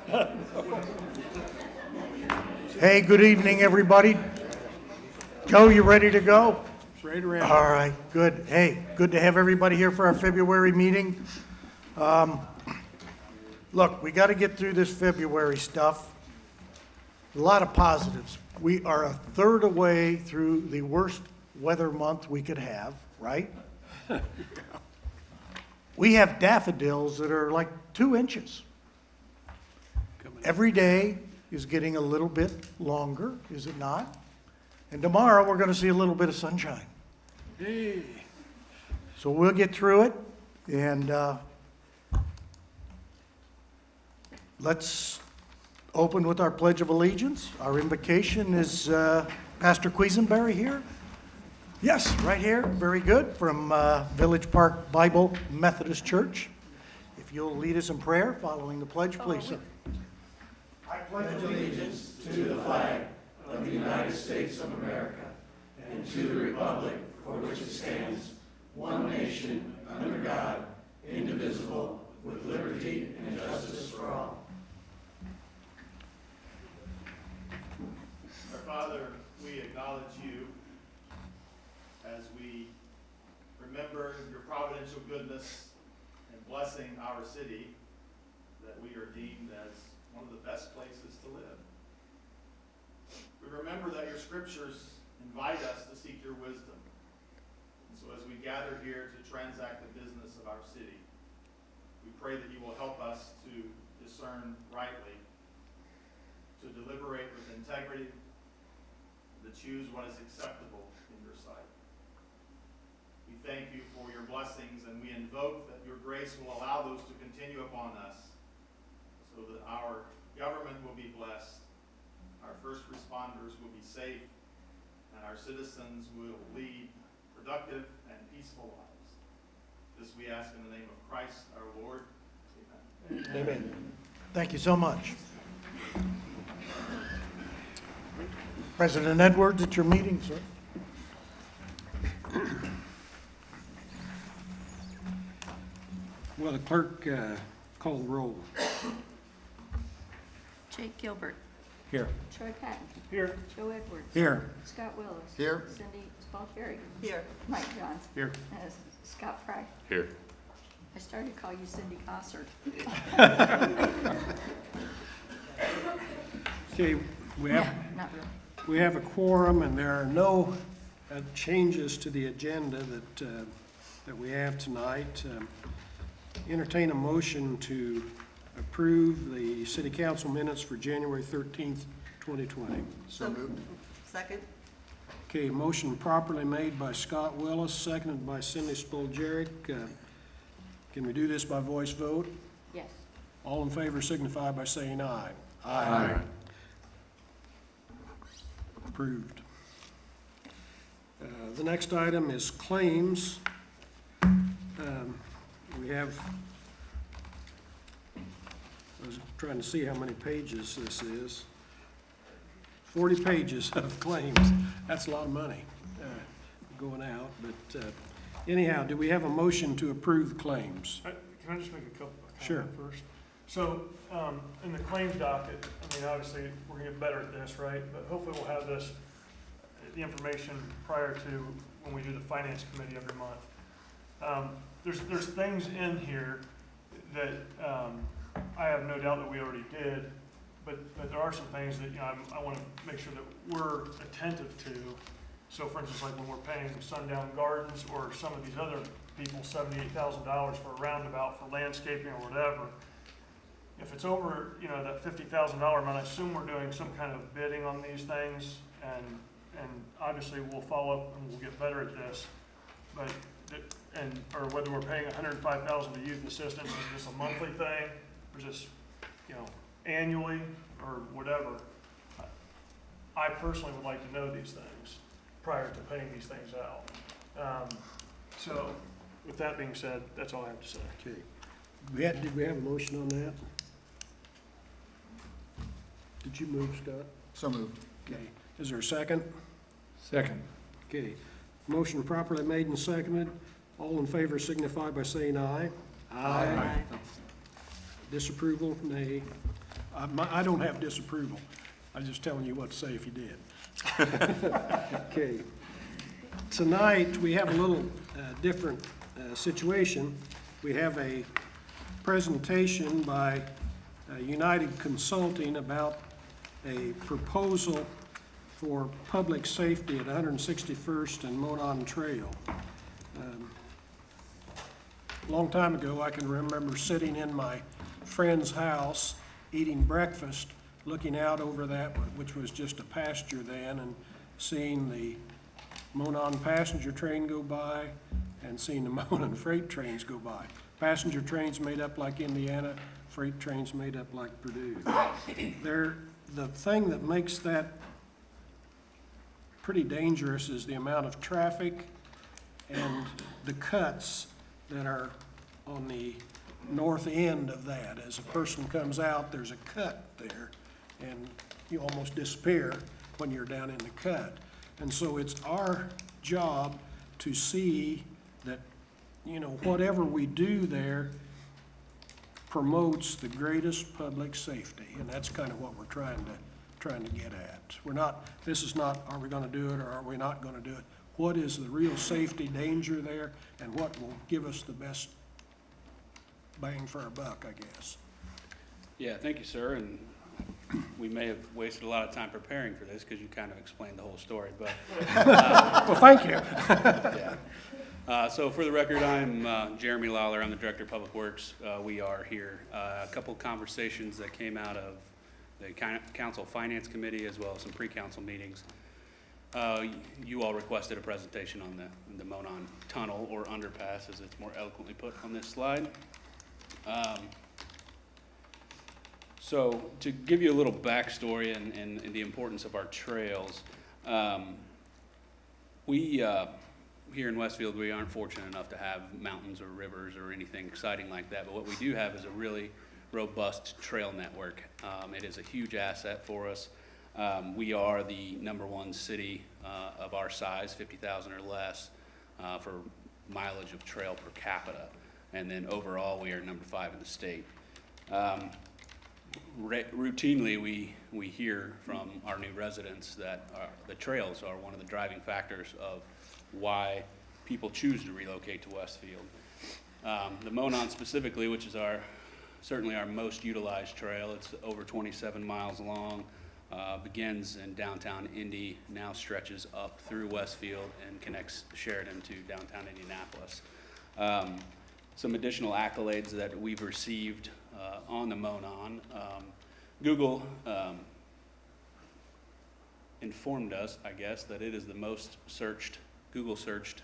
Hey, good evening, everybody. Joe, you ready to go? Straight around. All right, good. Hey, good to have everybody here for our February meeting. Look, we got to get through this February stuff. A lot of positives. We are a third away through the worst weather month we could have, right? We have daffodils that are like 2 inches. Every day is getting a little bit longer, is it not? And tomorrow, we're going to see a little bit of sunshine. Hey, So we'll get through it, and let's open with our Pledge of Allegiance. Our invocation is Pastor Quisenberry here. Yes, right here, very good, from Village Park Bible Methodist Church. If you'll lead us in prayer following the pledge, please, sir. I pledge allegiance to the flag of the United States of America and to the republic for which it stands, one nation, under God, indivisible, with liberty and justice for all. Our Father, we acknowledge you as we remember your providential goodness and blessing our city, that we are deemed as one of the best places to live. We remember that your scriptures invite us to seek your wisdom. And so as we gather here to transact the business of our city, we pray that you will help us to discern rightly, to deliberate with integrity, to choose what is acceptable in your sight. We thank you for your blessings, and we invoke that your grace will allow those to continue upon us, so that our government will be blessed, our first responders will be safe, and our citizens will lead productive and peaceful lives. This we ask in the name of Christ our Lord. Amen. amen. Thank you so much. President Edwards, at your meeting, sir. Will the clerk call the roll? Jake Gilbert, Here. Troy Patton, Here. Joe Edwards, Here. Scott Willis. Here. Cindy Spaltieri. Here. Mike Johns. Here. Scott Fry. Here. I started to call you Cindy Gossard. Okay, we No, have, not really. we have a quorum, and there are no changes to the agenda that we have tonight. Entertain a motion to approve the city council minutes for January 13th, 2020. So moved. Second? Okay, motion properly made by Scott Willis, seconded by Cindy Spoljarek. Can we do this by voice vote? Yes. All in favor signify by saying aye. Aye. Approved. The next item is claims. We have, I was trying to see how many pages this is. 40 pages of claims. That's a lot of money going out, but anyhow, do we have a motion to approve the claims? Can I just make a couple of Sure. comments first? So, in the claims docket, I mean, obviously, we're gonna get better at this, right? But hopefully we'll have this, the information prior to when we do the finance committee every month. There's things in here that, I have no doubt that we already did, but there are some things that, you know, I wanna make sure that we're attentive to. So for instance, like when we're paying Sundown Gardens or some of these other people $78,000 for a roundabout for landscaping or whatever, if it's over, you know, that $50,000 amount, I assume we're doing some kind of bidding on these things, and obviously we'll follow up and we'll get better at this. But, or whether we're paying $105,000 to youth assistance, is this a monthly thing, or is this, you know, annually, or whatever? I personally would like to know these things prior to paying these things out. So, with that being said, that's all I have to say. Okay. Did we have a motion on that? Did you move, Scott? So moved. Okay. Is there a second? Second. Okay. Motion properly made and seconded. All in favor signify by saying aye. Aye. Disapproval, nay. I don't have disapproval. I'm just telling you what to say if you did. Okay. Tonight, we have a little different situation. We have a presentation by United Consulting about a proposal for public safety at 161st and Monon Trail. A long time ago, I can remember sitting in my friend's house, eating breakfast, looking out over that, which was just a pasture then, and seeing the Monon passenger train go by and seeing the Monon freight trains go by. Passenger trains made up like Indiana, freight trains made up like Purdue. The thing that makes that pretty dangerous is the amount of traffic and the cuts that are on the north end of that. As a person comes out, there's a cut there, and you almost disappear when you're down in the cut. And so it's our job to see that, whatever we do there promotes the greatest public safety, and that's kind of what we're trying to get at. This is not, are we gonna do it or are we not gonna do it? What is the real safety danger there, and what will give us the best bang for our buck, I guess? Yeah, thank you, sir, and we may have wasted a lot of time preparing for this because you kind of explained the whole story, but, Well, thank you. yeah. So for the record, I'm Jeremy Lawler, I'm the Director of Public Works. We are here. A couple conversations that came out of the Council Finance Committee as well as some pre-council meetings. You all requested a presentation on the Monon Tunnel, or underpass as it's more eloquently put on this slide. So to give you a little backstory and the importance of our trails, we here in Westfield, we aren't fortunate enough to have mountains or rivers or anything exciting like that, but what we do have is a really robust trail network. It is a huge asset for us. We are the #1 city of our size, 50,000 or less, for mileage of trail per capita. And then overall, we are #5 in the state. Routinely, we hear from our new residents that the trails are one of the driving factors of why people choose to relocate to Westfield. The Monon specifically, which is certainly our most utilized trail, it's over 27 miles long, begins in downtown Indy, now stretches up through Westfield and connects Sheridan to downtown Indianapolis. Some additional accolades that we've received on the Monon. Google informed us, I guess, that it is the most Google searched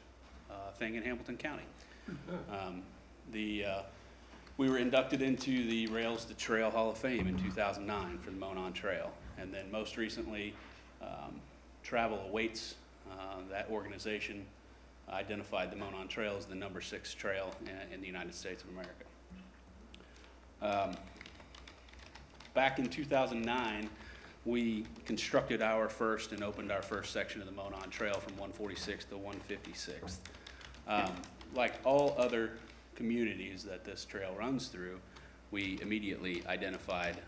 thing in Hamilton County. We were inducted into the Rails to Trail Hall of Fame in 2009 for the Monon Trail. And then most recently, Travel Awaits, that organization identified the Monon Trail as the #6 trail in the United States of America. Back in 2009, we constructed our first and opened our first section of the Monon Trail from 146th to 156th. Like all other communities that this trail runs through, we immediately identified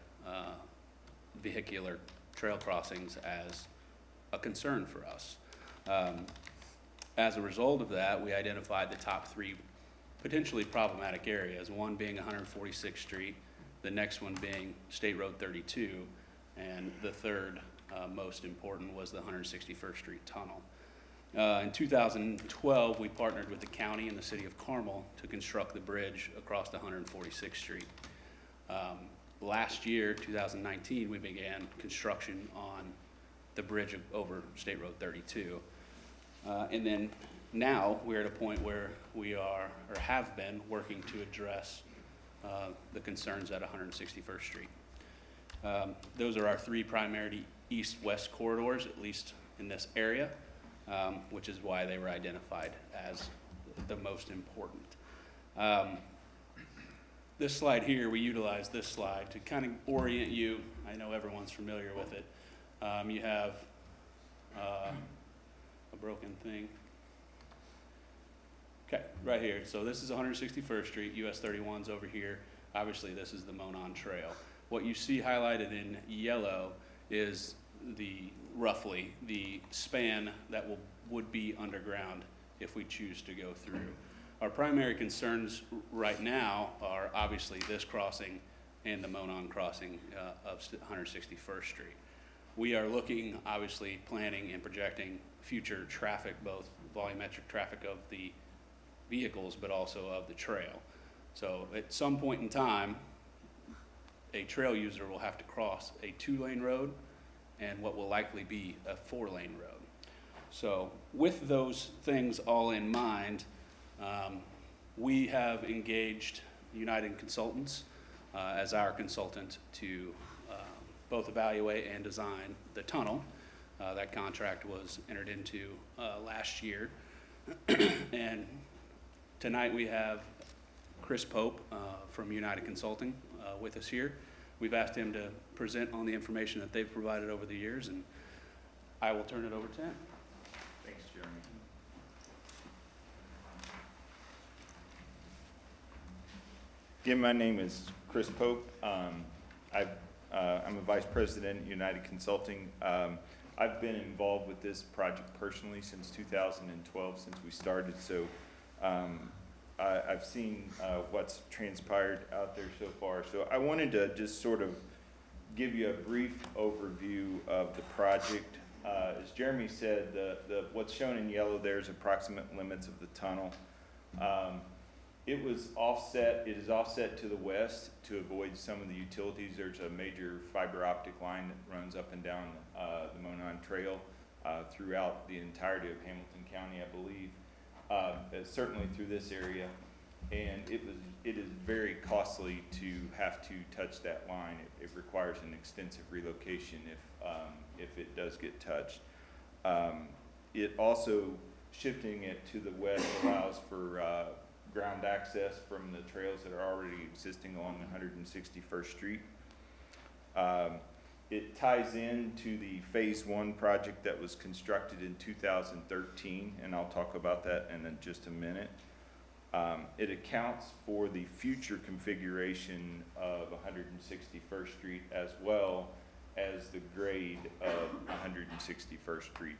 vehicular trail crossings as a concern for us. As a result of that, we identified the top 3 potentially problematic areas, one being 146th Street, the next one being State Road 32, and the third most important was the 161st Street Tunnel. In 2012, we partnered with the county and the city of Carmel to construct the bridge across the 146th Street. Last year, 2019, we began construction on the bridge over State Road 32. And then now we're at a point where we are, or have been, working to address the concerns at 161st Street. Those are our 3 primary east-west corridors, at least in this area, which is why they were identified as the most important. This slide here, we utilize this slide to kind of orient you. I know everyone's familiar with it. You have a broken thing. Okay, right here. So this is 161st Street, US 31's over here. Obviously, this is the Monon Trail. What you see highlighted in yellow is roughly the span that would be underground if we choose to go through. Our primary concerns right now are obviously this crossing and the Monon crossing of 161st Street. We are looking, obviously, planning and projecting future traffic, both volumetric traffic of the vehicles, but also of the trail. So at some point in time, a trail user will have to cross a 2-lane road and what will likely be a 4-lane road. So with those things all in mind, we have engaged United Consultants as our consultant to both evaluate and design the tunnel. That contract was entered into last year. And tonight we have Chris Pope from United Consulting with us here. We've asked him to present on the information that they've provided over the years, and I will turn it over to him. Thanks, Jeremy. Again, my name is Chris Pope. I'm a vice president at United Consulting. I've been involved with this project personally since 2012, since we started. So I've seen what's transpired out there so far. So I wanted to just sort of give you a brief overview of the project. As Jeremy said, what's shown in yellow there is approximate limits of the tunnel. It is offset to the west to avoid some of the utilities. There's a major fiber optic line that runs up and down the Monon Trail throughout the entirety of Hamilton County, I believe, certainly through this area. And it is very costly to have to touch that line. It requires an extensive relocation if it does get touched. It also, shifting it to the west allows for ground access from the trails that are already existing along 161st Street. It ties into the Phase 1 project that was constructed in 2013, and I'll talk about that in just a minute. It accounts for the future configuration of 161st Street as well as the grade of 161st Street.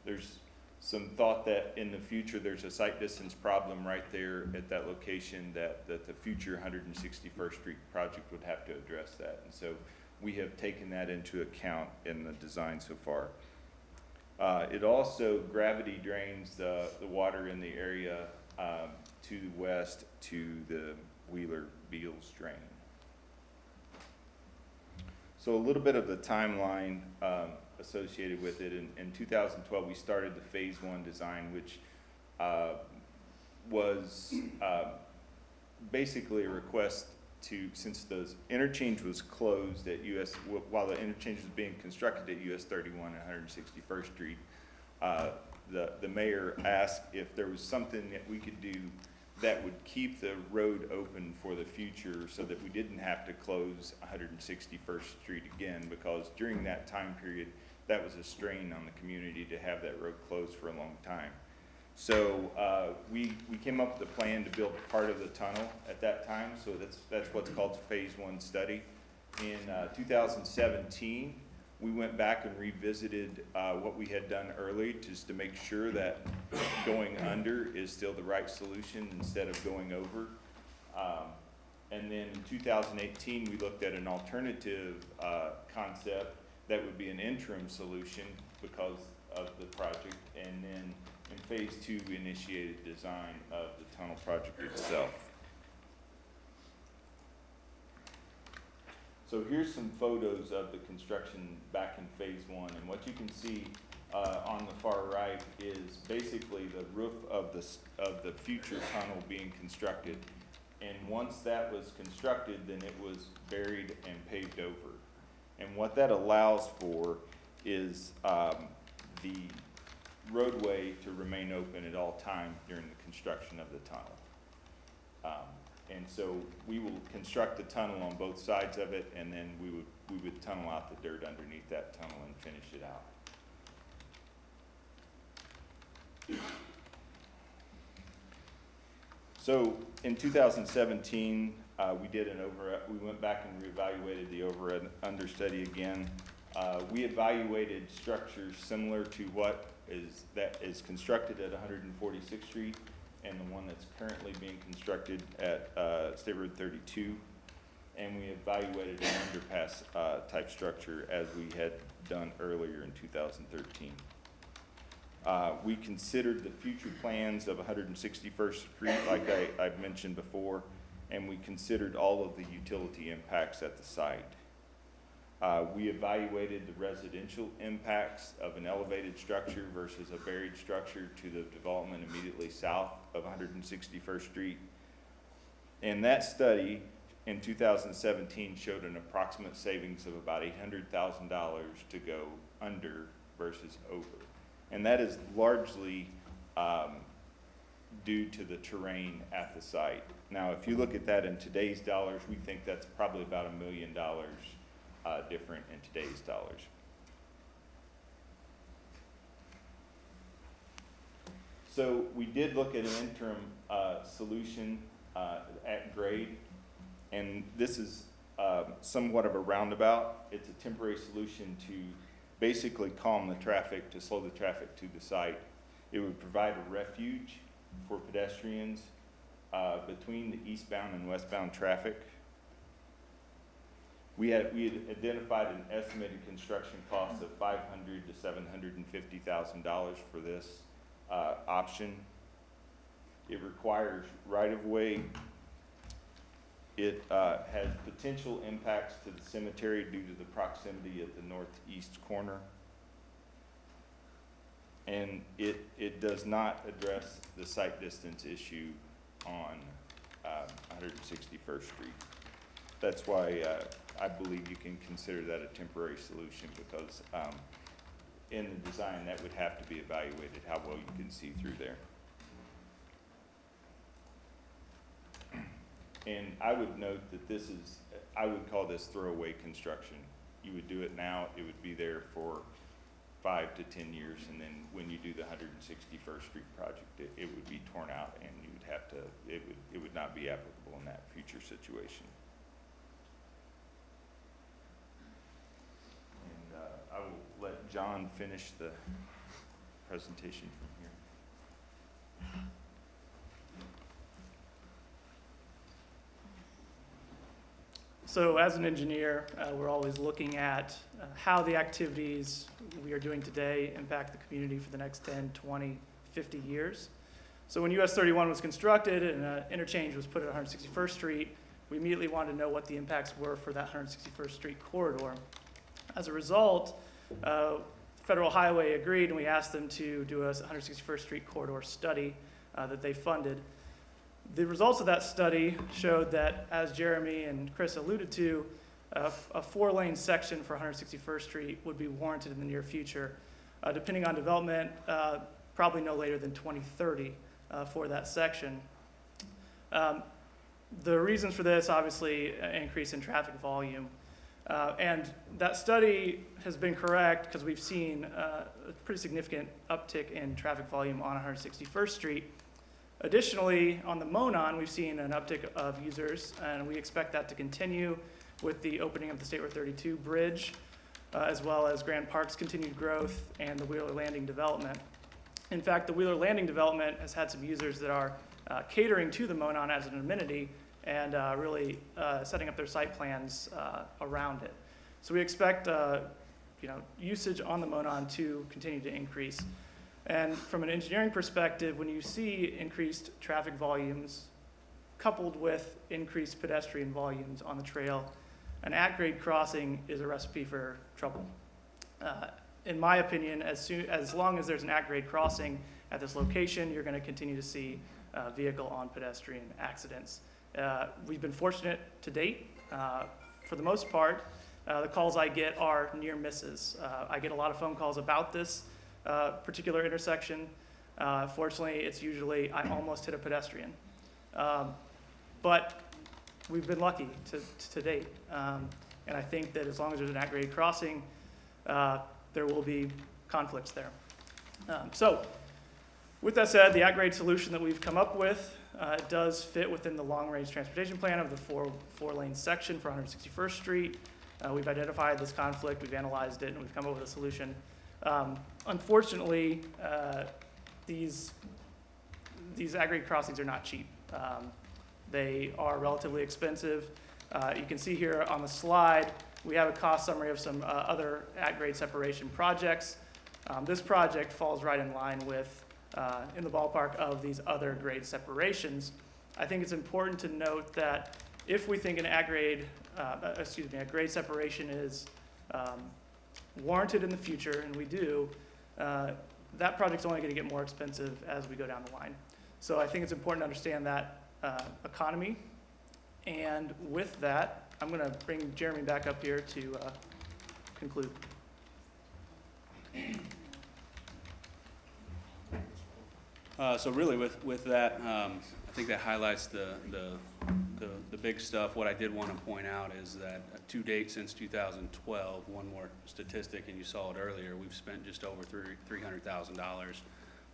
There's some thought that in the future there's a site distance problem right there at that location that the future 161st Street project would have to address that. And so we have taken that into account in the design so far. It also gravity drains the water in the area to the west to the Wheeler-Beals drain. So a little bit of the timeline associated with it. In 2012, we started the Phase 1 design, which was basically a request to, since the interchange was closed at while the interchange was being constructed at US 31 and 161st Street, the mayor asked if there was something that we could do that would keep the road open for the future so that we didn't have to close 161st Street again, because during that time period, that was a strain on the community to have that road closed for a long time. So we came up with a plan to build part of the tunnel at that time. So that's what's called Phase 1 study. In 2017, we went back and revisited what we had done early, just to make sure that going under is still the right solution instead of going over. And then in 2018, we looked at an alternative concept that would be an interim solution because of the project. And then in Phase 2, we initiated design of the tunnel project itself. So here's some photos of the construction back in Phase 1, and what you can see on the far right is basically the roof of the future tunnel being constructed. And once that was constructed, then it was buried and paved over. And what that allows for is the roadway to remain open at all times during the construction of the tunnel. And so we will construct the tunnel on both sides of it, and then we would tunnel out the dirt underneath that tunnel and finish it out. So in 2017, we did we went back and reevaluated the over and under study again. We evaluated structures similar to what is constructed at 146th Street and the one that's currently being constructed at State Road 32. And we evaluated an underpass type structure as we had done earlier in 2013. We considered the future plans of 161st Street, like I've mentioned before, and we considered all of the utility impacts at the site. We evaluated the residential impacts of an elevated structure versus a buried structure to the development immediately south of 161st Street. And that study in 2017 showed an approximate savings of about $800,000 to go under versus over. And that is largely due to the terrain at the site. Now, if you look at that in today's dollars, we think that's probably about $1 million different in today's dollars. So we did look at an interim solution at grade, and this is somewhat of a roundabout. It's a temporary solution to basically calm the traffic, to slow the traffic to the site. It would provide a refuge for pedestrians between the eastbound and westbound traffic. We had identified an estimated construction cost of $500,000 to $750,000 for this option. It requires right-of-way. It has potential impacts to the cemetery due to the proximity at the northeast corner. And it does not address the site distance issue on 161st Street. That's why I believe you can consider that a temporary solution, because in the design that would have to be evaluated how well you can see through there. And I would note that I would call this throwaway construction. You would do it now, it would be there for 5 to 10 years, and then when you do the 161st Street project, it would be torn out, and you would have to, it would not be applicable in that future situation. And I will let John finish the presentation from here. So as an engineer, we're always looking at how the activities we are doing today impact the community for the next 10, 20, 50 years. So when US 31 was constructed and an interchange was put at 161st Street, we immediately wanted to know what the impacts were for that 161st Street corridor. As a result, Federal Highway agreed, and we asked them to do a 161st Street corridor study that they funded. The results of that study showed that, as Jeremy and Chris alluded to, a 4-lane section for 161st Street would be warranted in the near future, depending on development, probably no later than 2030 for that section. The reasons for this, obviously, increase in traffic volume. And that study has been correct because we've seen a pretty significant uptick in traffic volume on 161st Street. Additionally, on the Monon, we've seen an uptick of users, and we expect that to continue with the opening of the State Road 32 bridge, as well as Grand Park's continued growth and the Wheeler Landing development. In fact, the Wheeler Landing development has had some users that are catering to the Monon as an amenity and really setting up their site plans around it. So we expect usage on the Monon to continue to increase. And from an engineering perspective, when you see increased traffic volumes coupled with increased pedestrian volumes on the trail, an at-grade crossing is a recipe for trouble. In my opinion, as long as there's an at-grade crossing at this location, you're going to continue to see vehicle on pedestrian accidents. We've been fortunate to date. For the most part, the calls I get are near misses. I get a lot of phone calls about this particular intersection. Fortunately, it's usually, I almost hit a pedestrian. But we've been lucky to date. And I think that as long as there's an at-grade crossing, there will be conflicts there. So with that said, the at-grade solution that we've come up with It does fit within the long-range transportation plan of the four-lane section for 161st Street. We've identified this conflict, we've analyzed it, and we've come up with a solution. Unfortunately, these at-grade crossings are not cheap. They are relatively expensive. You can see here on the slide, we have a cost summary of some other at-grade separation projects. This project falls right in line with, in the ballpark of these other grade separations. I think it's important to note that if we think an a grade separation is warranted in the future, and we do, that project's only gonna get more expensive as we go down the line. So I think it's important to understand that economy. And with that, I'm gonna bring Jeremy back up here to conclude. So really with that, I think that highlights the big stuff. What I did want to point out is that to date since 2012, one more statistic, and you saw it earlier, we've spent just over $300,000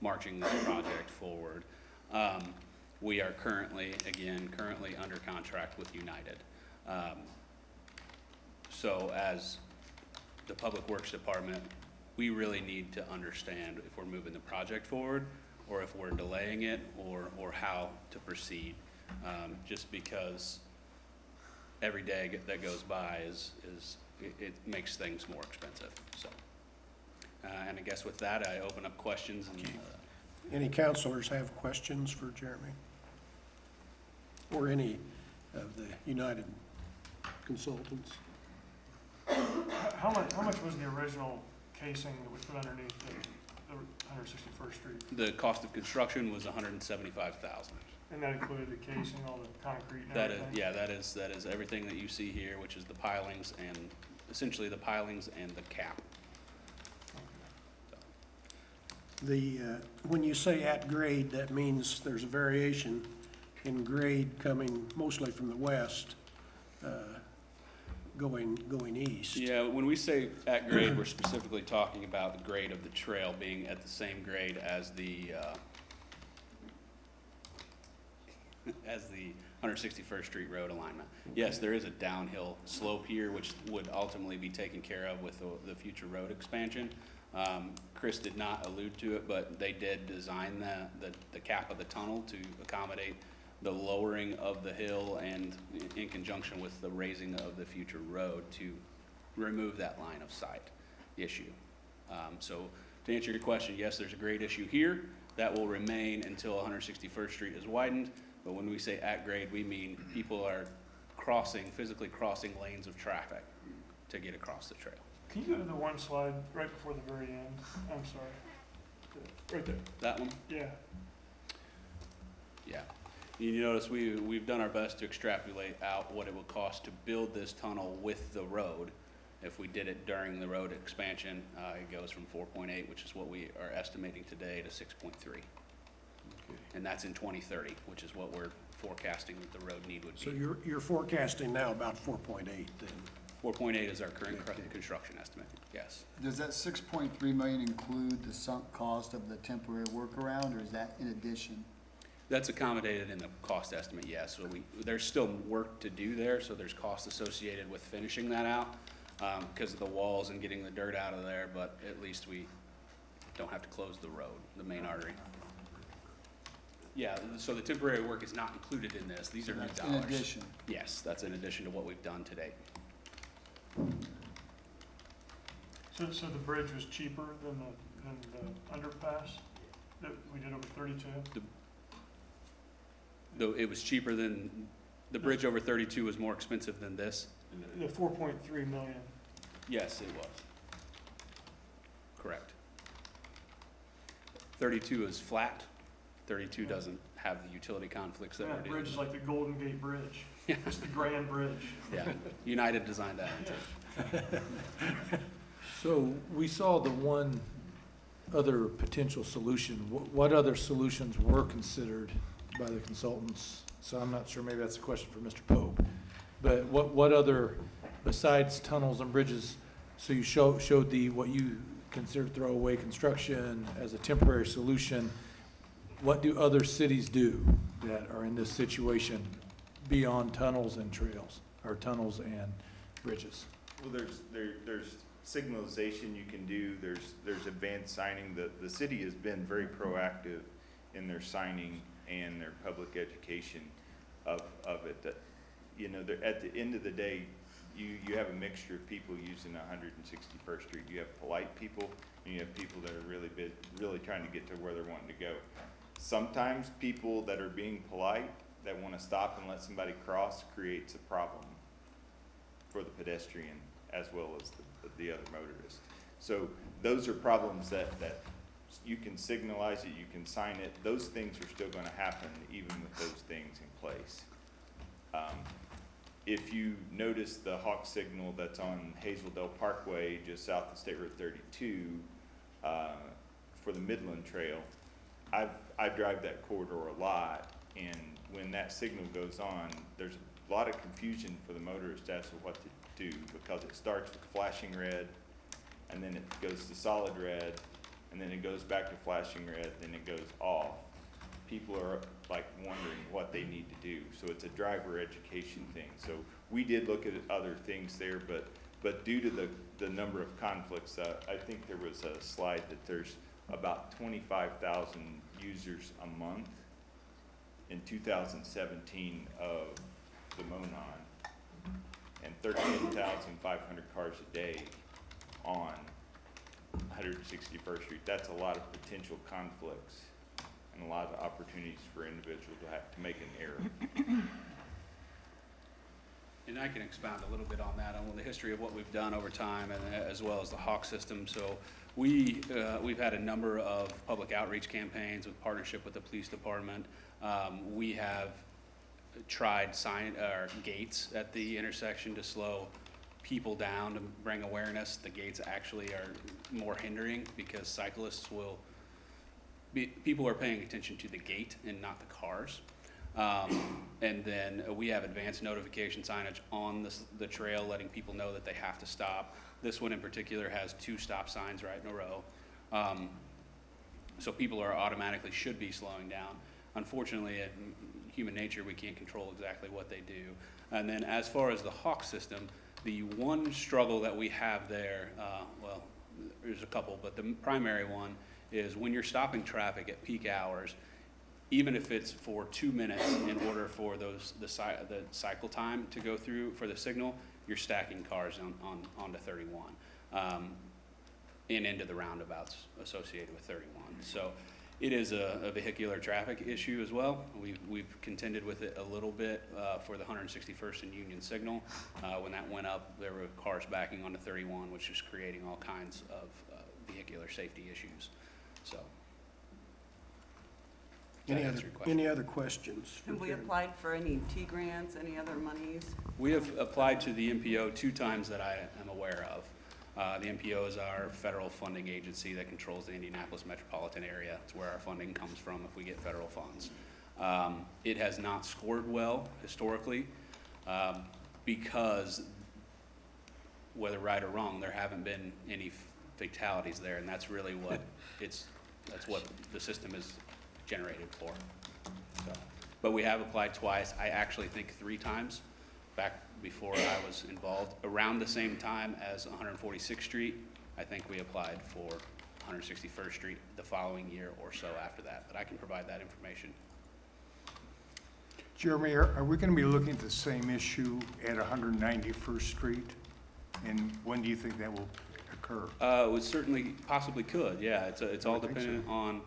marching this project forward. We are currently under contract with United. So as the Public Works Department, we really need to understand if we're moving the project forward or if we're delaying it or how to proceed. Just because every day that goes by it makes things more expensive, so. And I guess with that, I open up questions and, Any counselors have questions for Jeremy? Or any of the United consultants? How much was the original casing that was put underneath the 161st Street? the cost of construction was $175,000. And that included the casing, all the concrete and That is, everything? yeah, that is everything that you see here, which is the pilings and essentially the pilings and the cap. When you say at grade, that means there's a variation in grade coming mostly from the west, going east. Yeah, when we say at grade, we're specifically talking about the grade of the trail being at the same grade as the 161st Street Road alignment. Yes, there is a downhill slope here, which would ultimately be taken care of with the future road expansion. Chris did not allude to it, but they did design the cap of the tunnel to accommodate the lowering of the hill and in conjunction with the raising of the future road to remove that line of sight issue. So to answer your question, yes, there's a grade issue here that will remain until 161st Street is widened. But when we say at grade, we mean people are physically crossing lanes of traffic to get across the trail. Can you go to the one slide right before the very end? I'm sorry. Right there. That one? Yeah. Yeah. You notice we've done our best to extrapolate out what it would cost to build this tunnel with the road. If we did it during the road expansion, it goes from 4.8, which is what we are estimating today, to 6.3. And that's in 2030, which is what we're forecasting that the road need would be. So you're forecasting now about 4.8 then? 4.8 is our current construction estimate, yes. Does that 6.3 million include the sunk cost of the temporary workaround, or is that in addition? That's accommodated in the cost estimate, yes. So there's still work to do there, so there's costs associated with finishing that out because of the walls and getting the dirt out of there, but at least we don't have to close the road, the main artery. Yeah, so the temporary work is not included in this. These are new That's dollars. in addition. Yes, that's in addition to what we've done to date. So the bridge was cheaper than the underpass that we did over 32? Though it was cheaper than, the bridge over 32 was more expensive than this? The 4.3 million. Yes, it was. Correct. 32 is flat. 32 doesn't have the utility conflicts that we're That dealing bridge is with. like the Golden Gate Bridge. Yeah. It's the Grand Bridge. Yeah, United designed that one too. So we saw the one other potential solution. What other solutions were considered by the consultants? So I'm not sure, maybe that's a question for Mr. Pope. But what other, besides tunnels and bridges, so you showed what you consider throwaway construction as a temporary solution. what do other cities do that are in this situation beyond tunnels and trails, or tunnels and bridges? Well, there's signalization you can do, there's advanced signing. The city has been very proactive in their signing and their public education of it. That, you know, at the end of the day, you have a mixture of people using 161st Street. You have polite people, and you have people that are really trying to get to where they're wanting to go. Sometimes people that are being polite, that want to stop and let somebody cross, creates a problem for the pedestrian as well as the other motorist. So those are problems that you can signalize it, you can sign it. Those things are still going to happen even with those things in place. If you notice the hawk signal that's on Hazeldale Parkway, just south of State Road 32, for the Midland Trail, I drive that corridor a lot, and when that signal goes on, there's a lot of confusion for the motorist as to what to do, because it starts with flashing red, and then it goes to solid red, and then it goes back to flashing red, then it goes off. People are like wondering what they need to do. So it's a driver education thing. So we did look at other things there, but due to the number of conflicts, I think there was a slide that there's about 25,000 users a month in 2017 of the Monon, and 13,500 cars a day on 161st Street. That's a lot of potential conflicts and a lot of opportunities for individuals to have to make an error. And I can expound a little bit on that, on the history of what we've done over time, and as well as the Hawk system. So we've had a number of public outreach campaigns with partnership with the police department. We have tried gates at the intersection to slow people down, to bring awareness. The gates actually are more hindering because cyclists people are paying attention to the gate and not the cars. And then we have advanced notification signage on the trail, letting people know that they have to stop. This one in particular has 2 stop signs right in a row. So people are automatically should be slowing down. Unfortunately, in human nature, we can't control exactly what they do. And then as far as the Hawk system, the one struggle that we have there, well, there's a couple, but the primary one is when you're stopping traffic at peak hours, even if it's for 2 minutes in order for the cycle time to go through for the signal, you're stacking cars onto 31 and into the roundabouts associated with 31. So it is a vehicular traffic issue as well. We've contended with it a little bit for the 161st and Union signal. When that went up, there were cars backing onto 31, which is creating all kinds of vehicular safety issues. So. Any other questions? Have we applied for any T grants, any other monies? We have applied to the MPO 2 times that I am aware of. The MPO is our federal funding agency that controls the Indianapolis metropolitan area. It's where our funding comes from if we get federal funds. It has not scored well historically because, whether right or wrong, there haven't been any fatalities there, and that's really what that's what the system is generated for. So, but we have applied twice. I actually think 3 times back before I was involved. Around the same time as 146th Street, I think we applied for 161st Street the following year or so after that, but I can provide that information. Jeremy, are we going to be looking at the same issue at 191st Street? And when do you think that will occur? It certainly possibly could, yeah. It's all dependent on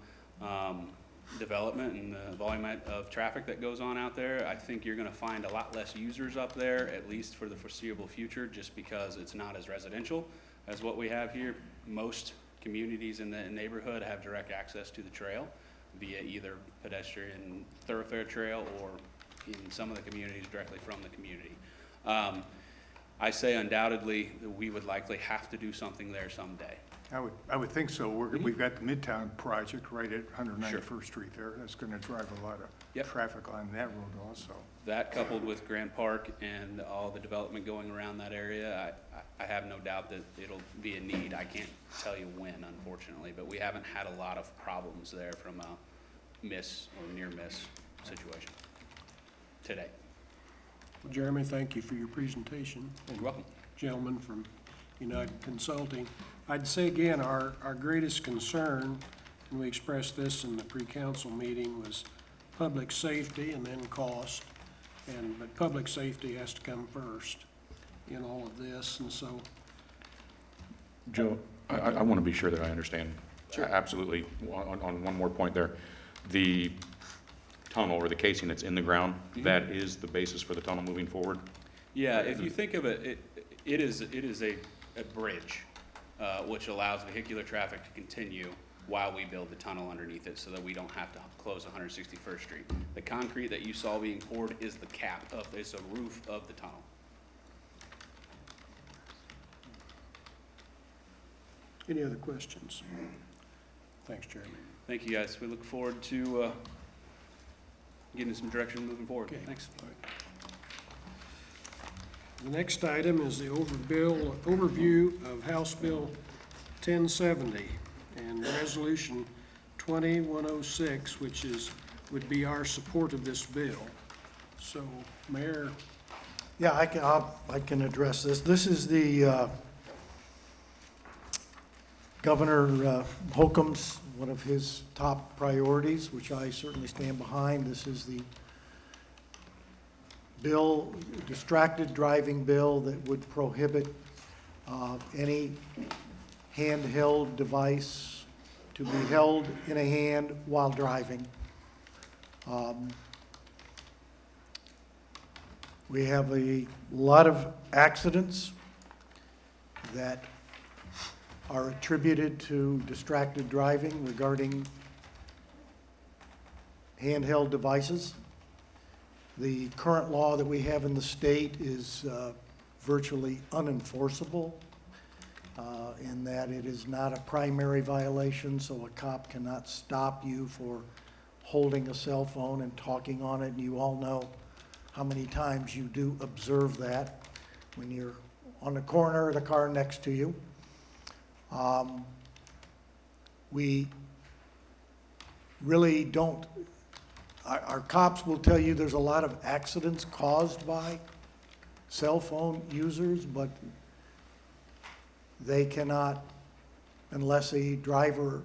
development and the volume of traffic that goes on out there. I think you're going to find a lot less users up there, at least for the foreseeable future, just because it's not as residential as what we have here. Most communities in the neighborhood have direct access to the trail via either pedestrian thoroughfare trail or in some of the communities directly from the community. I say undoubtedly that we would likely have to do something there someday. I would think so. We've got the Midtown project right at 191st Street there. That's going to drive a lot of traffic on that road also. That coupled with Grand Park and all the development going around that area, I have no doubt that it'll be a need. I can't tell you when, unfortunately, but we haven't had a lot of problems there from miss or near miss situation today. Well, Jeremy, thank you for your presentation. And You're welcome. gentleman from United Consulting. I'd say again, our greatest concern, and we expressed this in the pre-council meeting, was public safety and then cost. But public safety has to come first in all of this, and so, Joe, I want to be sure that I understand. Absolutely. On one more point there, the tunnel or the casing that's in the ground, that is the basis for the tunnel moving forward? Yeah, if you think of it, it is a bridge, which allows vehicular traffic to continue while we build the tunnel underneath it so that we don't have to close 161st Street. The concrete that you saw being poured is the it's a roof of the tunnel. any other questions? Thanks, Jeremy. Thank you, guys. We look forward to getting some direction moving forward. Okay. Thanks. The next item is the overview of House Bill 1070 and Resolution 2106, which would be our support of this bill. So, Mayor, Yeah, I can address this. This is the Governor Holcomb's, one of his top priorities, which I certainly stand behind. This is the bill, distracted driving bill that would prohibit any handheld device to be held in a hand while driving. We have a lot of accidents that are attributed to distracted driving regarding handheld devices. The current law that we have in the state is virtually unenforceable in that it is not a primary violation, so a cop cannot stop you for holding a cell phone and talking on it. And you all know how many times you do observe that when you're on the corner of the car next to you. We really don't, our cops will tell you there's a lot of accidents caused by cell phone users, but they cannot, unless a driver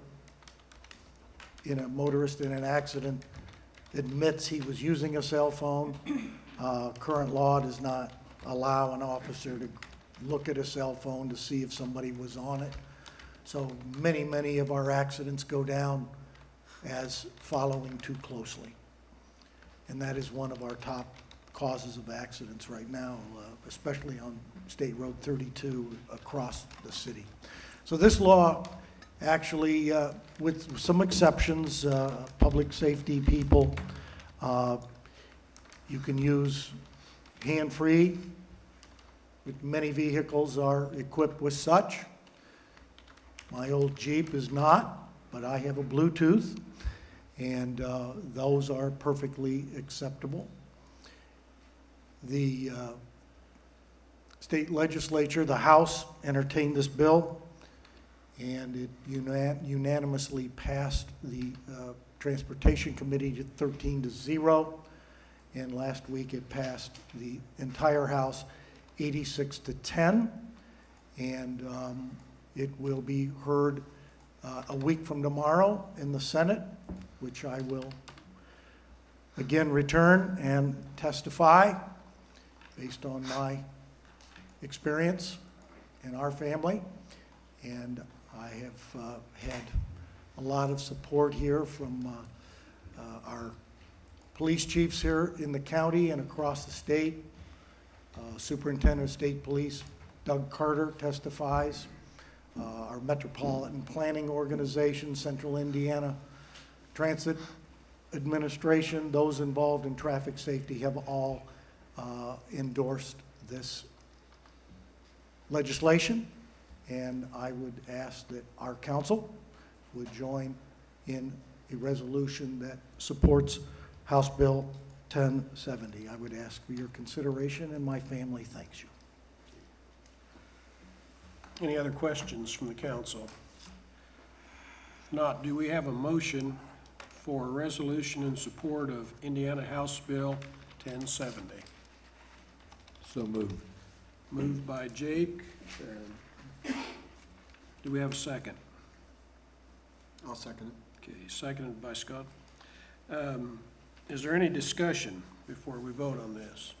a motorist in an accident admits he was using a cell phone. Current law does not allow an officer to look at a cell phone to see if somebody was on it. So many of our accidents go down as following too closely. And that is one of our top causes of accidents right now, especially on State Road 32 across the city. So this law actually, with some exceptions, public safety people, you can use hand-free. Many vehicles are equipped with such. My old Jeep is not, but I have a Bluetooth, and those are perfectly acceptable. The state legislature, the House, entertained this bill, and it unanimously passed the Transportation Committee to 13-0, and last week it passed the entire House 86-10, and it will be heard a week from tomorrow in the Senate, which I will again return and testify based on my experience in our family. And I have had a lot of support here from our police chiefs here in the county and across the state. Superintendent of State Police Doug Carter testifies. Our Metropolitan Planning Organization, Central Indiana Transit Administration, those involved in traffic safety have all endorsed this legislation. And I would ask that our council would join in a resolution that supports House Bill 1070. I would ask for your consideration, and my family thanks you. any other questions from the council? If not, do we have a motion for a resolution in support of Indiana House Bill 1070. So moved. Moved by Jake. Do we have a second? I'll second it. Okay, seconded by Scott. Is there any discussion before we vote on this?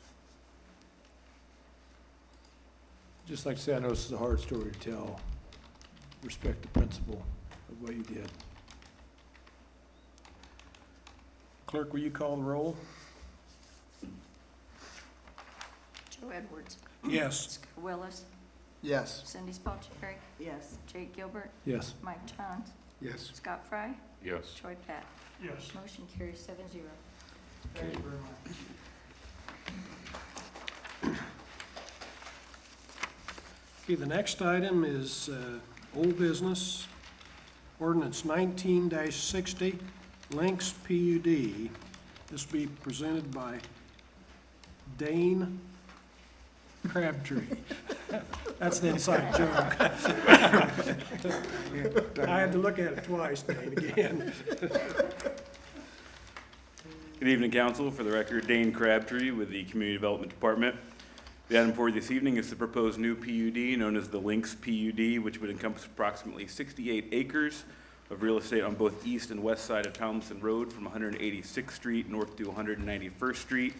Just like to say, I know this is a hard story to tell. Respect the principle of what you did. Clerk, will you call the roll? Joe Edwards, Yes. Scott Willis, Yes. Cindy Spalcherick, Yes. Jake Gilbert, Yes. Mike Johns, Yes. Scott Fry, Yes. Troy Pat. Yes. Motion carries 7-0. Thank you very much. Okay, the next item is old business, ordinance 19-60, Lynx PUD. This will be presented by Dane Crabtree. That's an inside joke. I had to look at it twice, Dane, again. Good evening, council. For the record, Dane Crabtree with the Community Development Department. The item for you this evening is the proposed new PUD known as the Lynx PUD, which would encompass approximately 68 acres of real estate on both east and west side of Tomlinson Road from 186th Street north to 191st Street,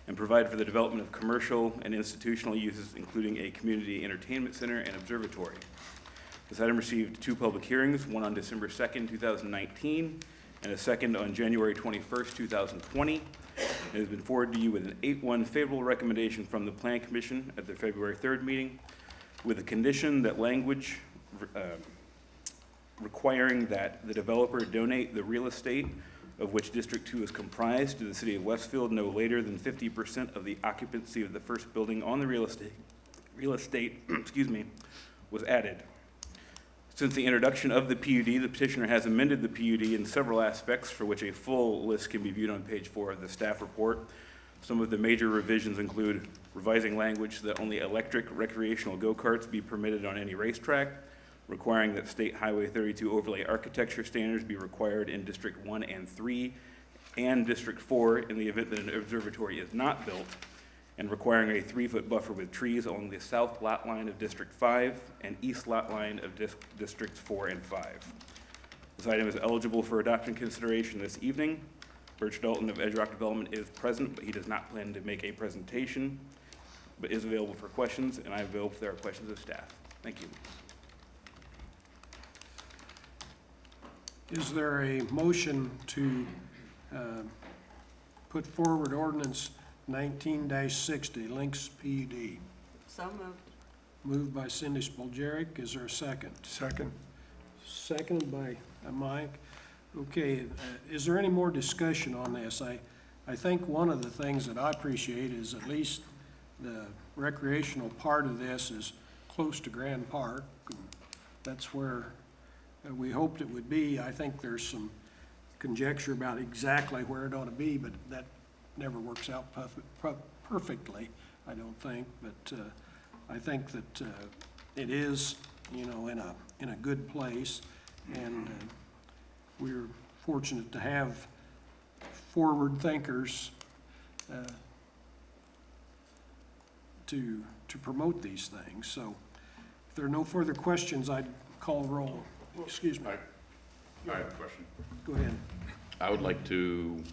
and provide for the development of commercial and institutional uses, including a community entertainment center and observatory. This item received 2 public hearings, one on December 2nd, 2019, and a second on January 21st, 2020. It has been forwarded to you with an 8-1 favorable recommendation from the Plan Commission at their February 3rd meeting, with a condition that language requiring that the developer donate the real estate of which District 2 is comprised to the city of Westfield no later than 50% of the occupancy of the first building on the real estate, excuse me, was added. Since the introduction of the PUD, the petitioner has amended the PUD in several aspects, for which a full list can be viewed on page 4 of the staff report. Some of the major revisions include revising language so that only electric recreational go-karts be permitted on any racetrack, requiring that State Highway 32 overlay architecture standards be required in District 1 and 3 and District 4 in the event that an observatory is not built, and requiring a 3-foot buffer with trees along the south lot line of District 5 and east lot line of Districts 4 and 5. This item is eligible for adoption consideration this evening. Birch Dalton of Edge Rock Development is present, but he does not plan to make a presentation, but is available for questions, and I am available if there are questions of staff. Thank you. Is there a motion to put forward ordinance 19-60, Lynx PUD? So moved. Moved by Cindy Spalcherick. Is there a second? Second. Seconded by Mike. Okay, is there any more discussion on this? I think one of the things that I appreciate is at least the recreational part of this is close to Grand Park. That's where we hoped it would be. I think there's some conjecture about exactly where it ought to be, but that never works out perfectly, I don't think. But I think that it is, you know, in a good place, and we're fortunate to have forward thinkers to promote these things. So if there are no further questions, I'd call roll. Excuse me. I have a question. Go ahead. I would like to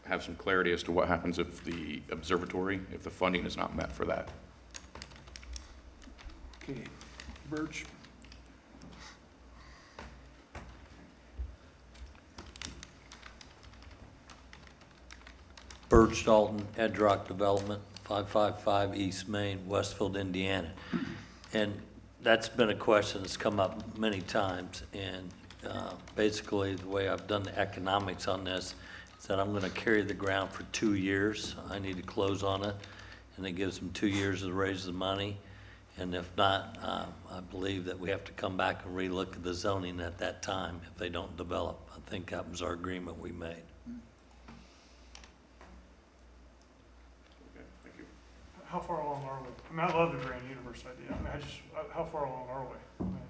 have some clarity as to what happens if the observatory, if the funding is not met for that. Okay, Birch. Birch Dalton, Edge Rock Development, 555 East Main, Westfield, Indiana. And that's been a question that's come up many times, and basically the way I've done the economics on this is that I'm going to carry the ground for 2 years. I need to close on it, and it gives them 2 years to raise the money. And if not, I believe that we have to come back and relook at the zoning at that time if they don't develop. I think that was our agreement we made. Okay, thank you. How far along are we? I mean, I love the Grand Universe idea. I mean, how far along are we? I mean,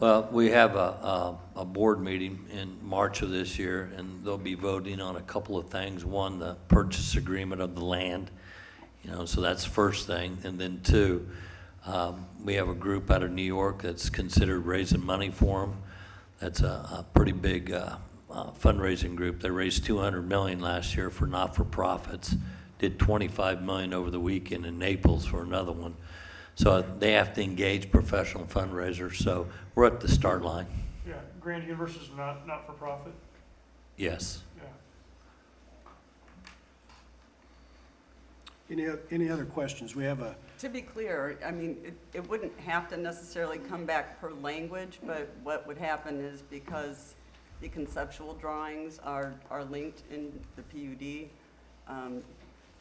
Well, we have a board meeting in March of this year, and they'll be voting on a couple of things. One, the purchase agreement of the land, so that's the first thing. And then two, we have a group out of New York that's considered raising money for them. That's a pretty big fundraising group. They raised $200 million last year for not-for-profits, did $25 million over the weekend in Naples for another one. So they have to engage professional fundraisers, so we're at the start line. Yeah, Grand Universe is not-for-profit? Yes. Yeah. Any other questions? We have a, To be clear, I mean, it wouldn't have to necessarily come back per language, but what would happen is because the conceptual drawings are linked in the PUD,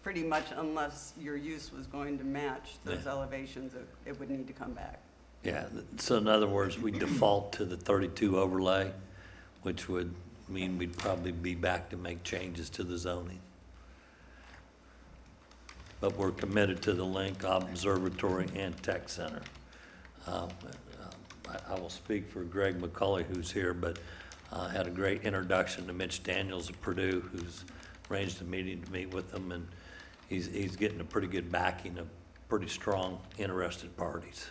pretty much unless your use was going to match those elevations, it would need to come back. Yeah, so in other words, we default to the 32 overlay, which would mean we'd probably be back to make changes to the zoning. But we're committed to the Link Observatory and Tech Center. I will speak for Greg McCulley, who's here, but had a great introduction to Mitch Daniels of Purdue, who's arranged a meeting to meet with them, and he's getting a pretty good backing of pretty strong, interested parties.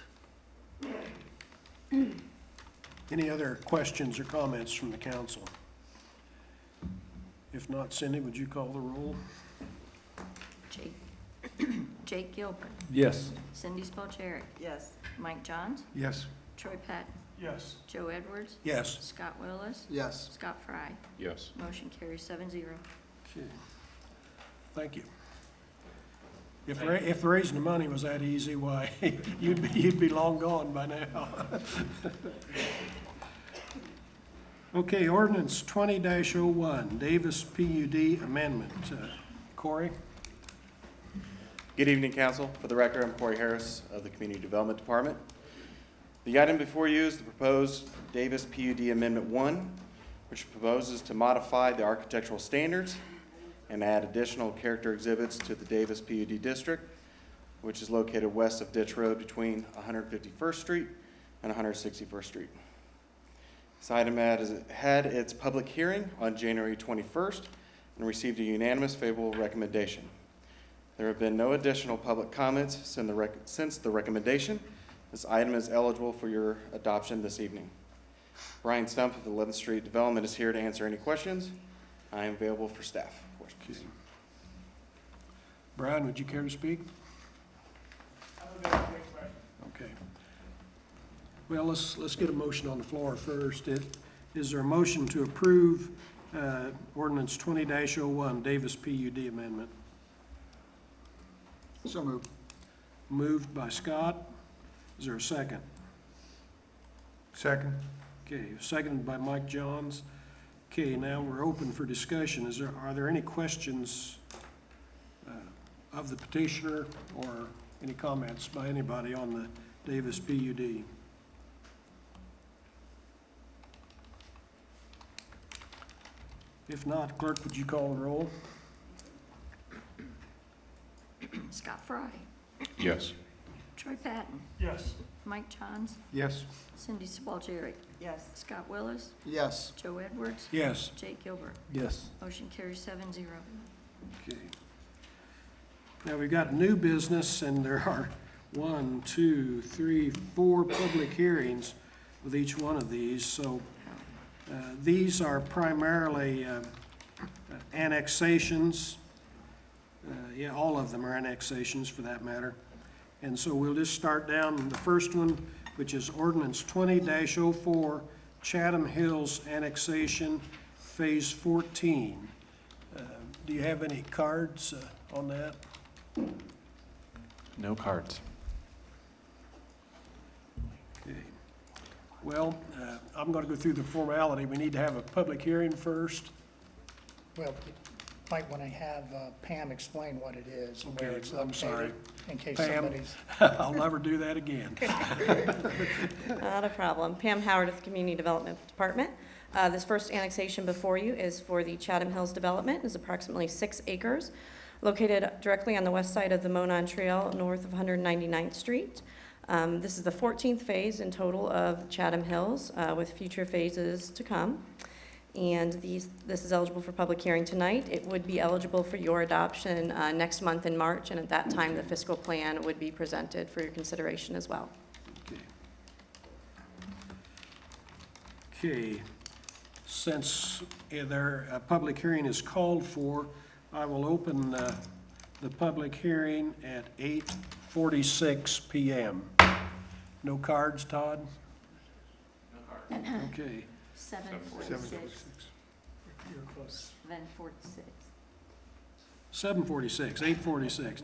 any other questions or comments from the council? If not, Cindy, would you call the roll? Jake Gilbert, Yes. Cindy Spalchieri, Yes. Mike Johns, Yes. Troy Patton, Yes. Joe Edwards, Yes. Scott Willis, Yes. Scott Fry. Yes. Motion carries 7-0. Okay. Thank you. If raising the money was that easy, why, you'd be long gone by now. Okay, ordinance 20-01, Davis PUD amendment. Corey? Good evening, council. For the record, I'm Corey Harris of the Community Development Department. The item before you is the proposed Davis PUD Amendment 1, which proposes to modify the architectural standards and add additional character exhibits to the Davis PUD district, which is located west of Ditch Road between 151st Street and 161st Street. This item had its public hearing on January 21st and received a unanimous favorable recommendation. There have been no additional public comments since the recommendation. This item is eligible for your adoption this evening. Brian Stump of 11th Street Development is here to answer any questions. I am available for staff questions. Okay. Brian, would you care to speak? Okay. Well, let's get a motion on the floor first. Is there a motion to approve ordinance 20-01, Davis PUD amendment? So moved. Moved by Scott. Is there a second? Second. Okay, seconded by Mike Johns. Okay, now we're open for discussion. Are there any questions of the petitioner or any comments by anybody on the Davis PUD? If not, clerk, would you call the roll? Scott Fry, Yes. Troy Patton, Yes. Mike Johns, Yes. Cindy Spalchieri, Yes. Scott Willis, Yes. Joe Edwards, Yes. Jake Gilbert. Yes. Motion carries 7-0. Okay. Now, we've got new business, and there are 1, 2, 3, 4 public hearings with each one of these. So these are primarily annexations. Yeah, all of them are annexations for that matter. And so we'll just start down the first one, which is ordinance 20-04, Chatham Hills annexation, phase 14. Do you have any cards on that? No cards. Okay. Well, I'm going to go through the formality. We need to have a public hearing first. Well, you might want to have Pam explain what it is and where Okay, it's I'm sorry. located, in case Pam, somebody's... I'll never do that again. Not a problem. Pam Howard of the Community Development Department. This first annexation before you is for the Chatham Hills development. It's approximately 6 acres, located directly on the west side of the Monon Trail, north of 199th Street. This is the 14th phase in total of Chatham Hills, with future phases to come. And this is eligible for public hearing tonight. It would be eligible for your adoption next month in March, and at that time, the fiscal plan would be presented for your consideration as well. Okay, since a public hearing is called for, I will open the public hearing at 8:46 PM. No cards, Todd? No cards. Okay. 7:46. You're close. 7:46. 7:46, 8:46.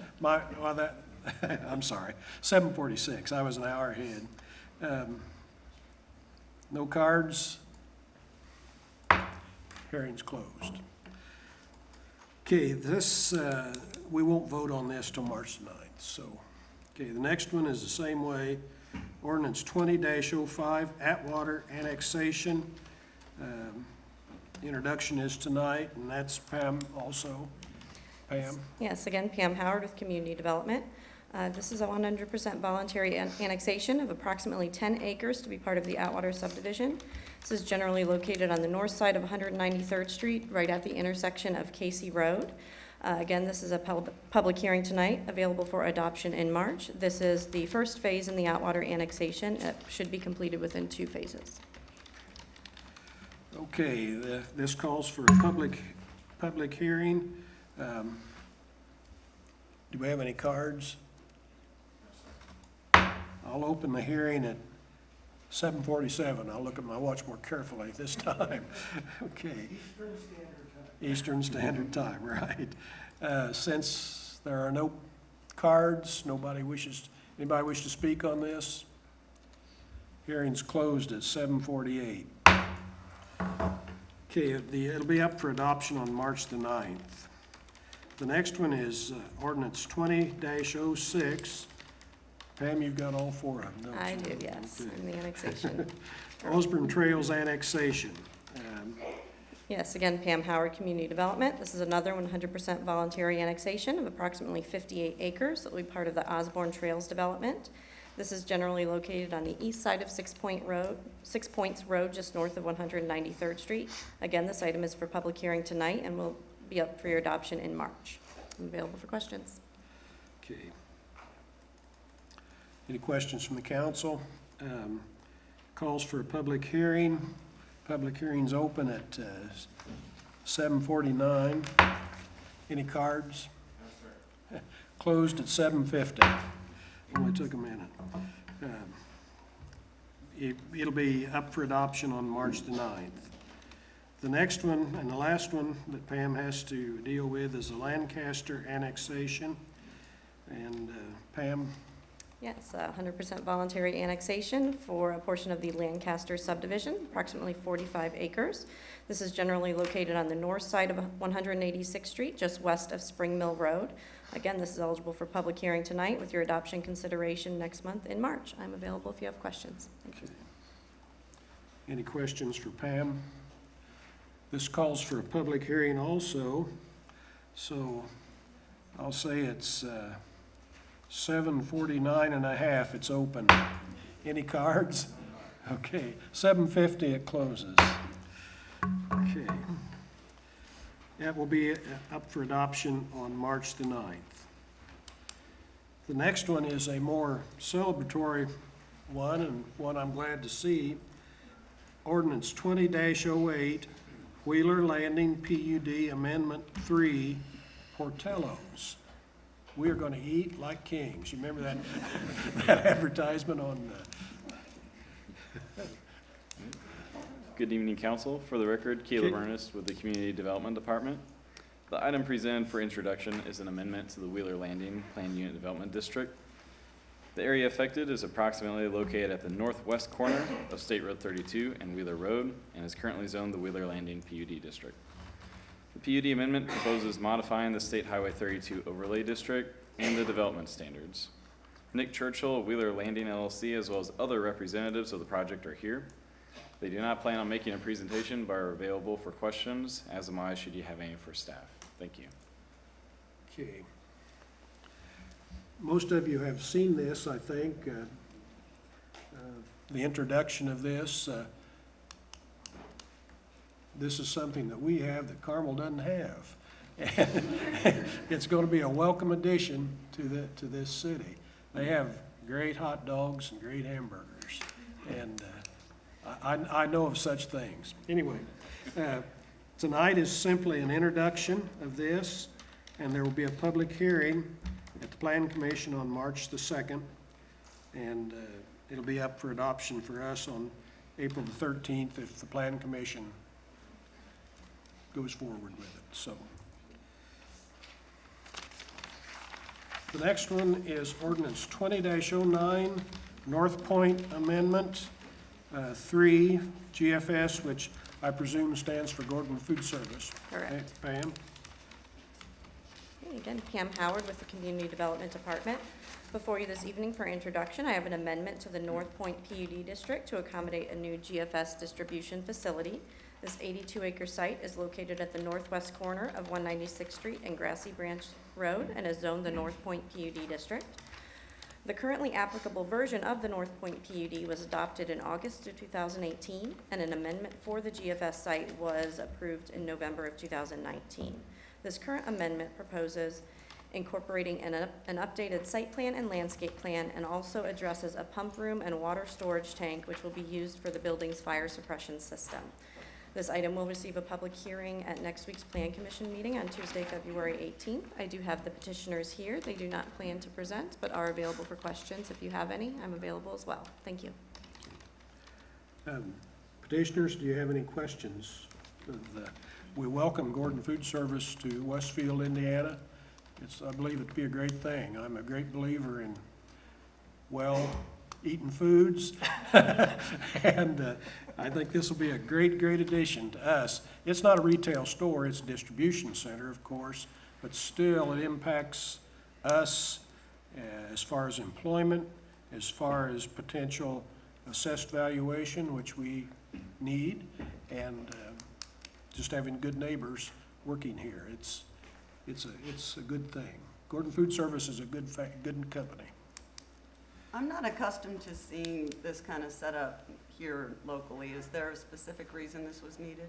I'm sorry, 7:46. I was an hour ahead. No cards? Hearing's closed. Okay, we won't vote on this till March 9th, so. Okay, the next one is the same way. Ordinance 20-05, Atwater annexation. Introduction is tonight, and that's Pam also. Pam? Yes, again, Pam Howard with Community Development. This is a 100% voluntary annexation of approximately 10 acres to be part of the Atwater subdivision. This is generally located on the north side of 193rd Street, right at the intersection of Casey Road. Again, this is a public hearing tonight, available for adoption in March. This is the first phase in the Atwater annexation. It should be completed within 2 phases. Okay, this calls for a public hearing. Do we have any cards? I'll open the hearing at 7:47. I'll look at my watch more carefully this time. Okay. Eastern Standard Time, right. Since there are no cards, anybody wish to speak on this? Hearing's closed at 7:48. Okay, it'll be up for adoption on March the 9th. The next one is ordinance 20-06. Pam, you've got all 4 of them, don't you? I do, yes, in the annexation. Osborne Trails annexation. Yes, again, Pam Howard, Community Development. This is another 100% voluntary annexation of approximately 58 acres that will be part of the Osborne Trails development. This is generally located on the east side of 6 Points Road, just north of 193rd Street. Again, this item is for public hearing tonight and will be up for your adoption in March. I'm available for questions. Okay. Any questions from the council? Calls for a public hearing. Public hearing's open at 7:49. Any cards? No, sir. Closed at 7:50. Only took a minute. It'll be up for adoption on March the 9th. The next one and the last one that Pam has to deal with is the Lancaster annexation. And Pam? Yes, 100% voluntary annexation for a portion of the Lancaster subdivision, approximately 45 acres. This is generally located on the north side of 186th Street, just west of Spring Mill Road. Again, this is eligible for public hearing tonight with your adoption consideration next month in March. I'm available if you have questions. Thank you. Any questions for Pam? This calls for a public hearing also, so I'll say it's 7:49 and a half, it's open. Any cards? Okay, 7:50 it closes. Okay. That will be up for adoption on March the 9th. The next one is a more celebratory one, and one I'm glad to see. Ordinance 20-08, Wheeler Landing PUD Amendment 3, Portillo's. We are going to eat like kings. You remember that advertisement on? Good evening, council. For the record, Caleb Ernest with the Community Development Department. The item presented for introduction is an amendment to the Wheeler Landing Planned Unit Development District. The area affected is approximately located at the northwest corner of State Road 32 and Wheeler Road and is currently zoned the Wheeler Landing PUD District. The PUD amendment proposes modifying the State Highway 32 Overlay District and the development standards. Nick Churchill of Wheeler Landing LLC, as well as other representatives of the project, are here. They do not plan on making a presentation, but are available for questions, as am I, should you have any for staff. Thank you. Okay. Most of you have seen this, I think. the introduction of this. This is something that we have that Carmel doesn't have. And it's going to be a welcome addition to this city. They have great hot dogs and great hamburgers, and I know of such things. Anyway, tonight is simply an introduction of this, and there will be a public hearing at the Plan Commission on March the 2nd, and it'll be up for adoption for us on April the 13th if the Plan Commission goes forward with it. So the next one is ordinance 20-09, North Point Amendment 3 GFS, which I presume stands for Gordon Food Service. Correct. Pam? Okay, again, Pam Howard with the Community Development Department. Before you this evening for introduction, I have an amendment to the North Point PUD District to accommodate a new GFS distribution facility. This 82-acre site is located at the northwest corner of 196th Street and Grassy Branch Road and is zoned the North Point PUD District. The currently applicable version of the North Point PUD was adopted in August of 2018, and an amendment for the GFS site was approved in November of 2019. This current amendment proposes incorporating an updated site plan and landscape plan, and also addresses a pump room and water storage tank, which will be used for the building's fire suppression system. This item will receive a public hearing at next week's Plan Commission meeting on Tuesday, February 18th. I do have the petitioners here. They do not plan to present, but are available for questions. If you have any, I'm available as well. Thank you. Petitioners, do you have any questions? We welcome Gordon Food Service to Westfield, Indiana. I believe it'd be a great thing. I'm a great believer in well-eaten foods, and I think this will be a great, great addition to us. It's not a retail store, it's a distribution center, of course, but still it impacts us as far as employment, as far as potential assessed valuation, which we need, and just having good neighbors working here. It's a good thing. Gordon Food Service is a good company. I'm not accustomed to seeing this kind of setup here locally. Is there a specific reason this was needed?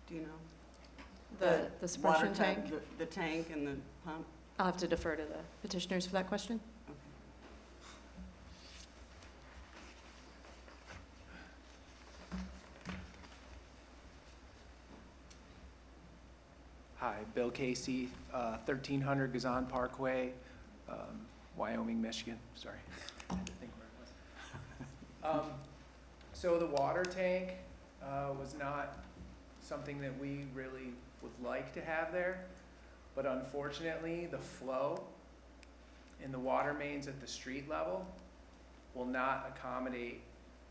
Do you know? The suppression water tank? The tank and the pump? I'll have to defer to the petitioners for that question. Hi, Bill Casey, 1300 Gazan Parkway, Wyoming, Michigan. Sorry. I had to think where it was. So the water tank was not something that we really would like to have there, but unfortunately, the flow in the water mains at the street level will not accommodate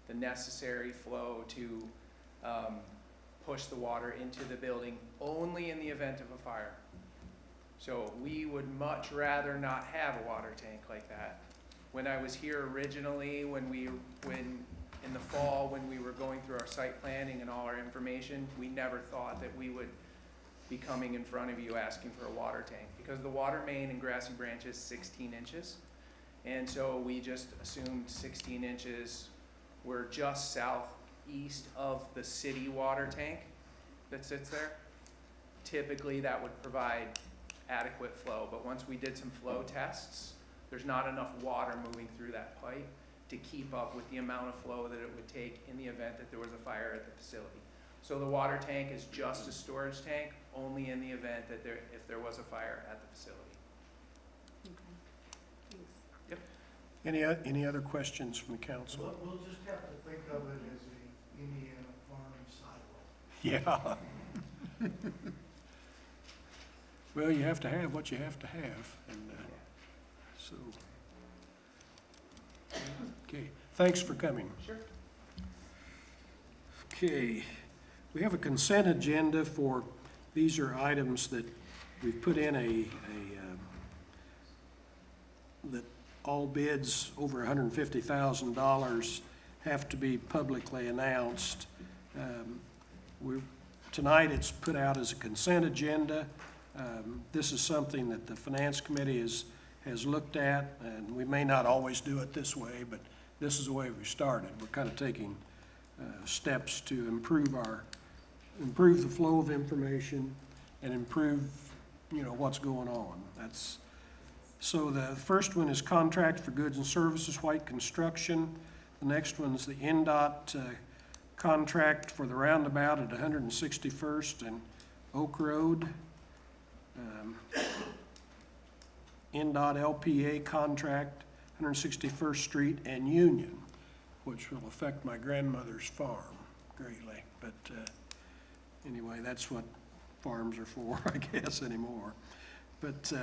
the necessary flow to push the water into the building only in the event of a fire. So we would much rather not have a water tank like that. When I was here originally, when in the fall, when we were going through our site planning and all our information, we never thought that we would be coming in front of you asking for a water tank, because the water main in Grassy Branch is 16 inches. And so we just assumed 16 inches. We're just southeast of the city water tank that sits there. Typically that would provide adequate flow, but once we did some flow tests, there's not enough water moving through that pipe to keep up with the amount of flow that it would take in the event that there was a fire at the facility. So the water tank is just a storage tank, only in the event that if there was a fire at the facility. Any other questions from the council? We'll just have to think of it as a Indiana farm silo. Yeah. Well, you have to have what you have to have, and so. Okay, thanks for coming. Sure. Okay, we have a consent agenda for, these are items that we've put in that all bids over $150,000 have to be publicly announced. Tonight it's put out as a consent agenda. This is something that the Finance Committee has looked at, and we may not always do it this way, but this is the way we started. We're kind of taking steps to improve the flow of information and improve, what's going on. So the first one is contract for goods and services, White Construction. The next one's the NDOT contract for the roundabout at 161st and Oak Road. NDOT LPA contract, 161st Street and Union, which will affect my grandmother's farm greatly. But anyway, that's what farms are for, I guess, anymore. But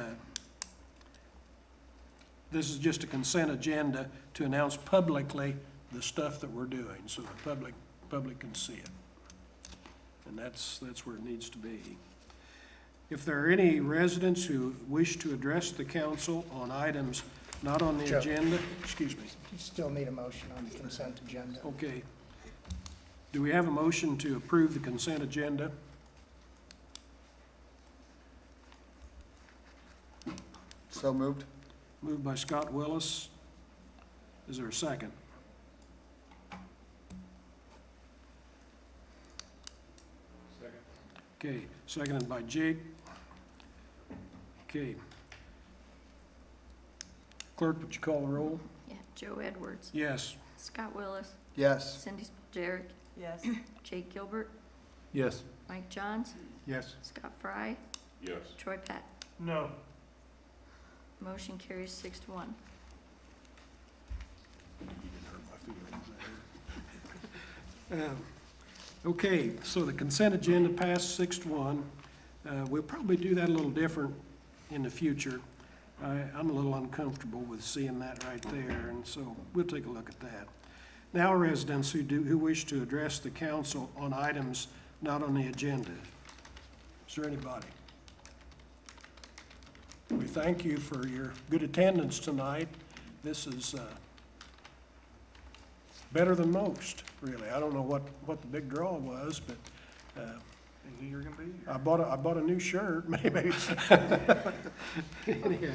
this is just a consent agenda to announce publicly the stuff that we're doing, so the public can see it. And that's where it needs to be. If there are any residents who wish to address the council on items not on the Joe. agenda, excuse me. You still need a motion on the consent agenda. Okay. Do we have a motion to approve the consent agenda? So moved. Moved by Scott Willis. Is there a second? Second. Okay, seconded by Jake. Okay. Clerk, would you call the roll? Yeah, Joe Edwards, Yes. Scott Willis, Yes. Cindy Jarrett, Yes. Jake Gilbert, Yes. Mike Johns, Yes. Scott Fry, Yes. Troy Pat. No. Motion carries 6-1. Okay, so the consent agenda passed 6-1. We'll probably do that a little different in the future. I'm a little uncomfortable with seeing that right there, and so we'll take a look at that. Now, residents who wish to address the council on items not on the agenda. Is there anybody? We thank you for your good attendance tonight. This is better than most, really. I don't know what the big draw was, but You're gonna be here. I bought a new shirt, maybe. Anyhow,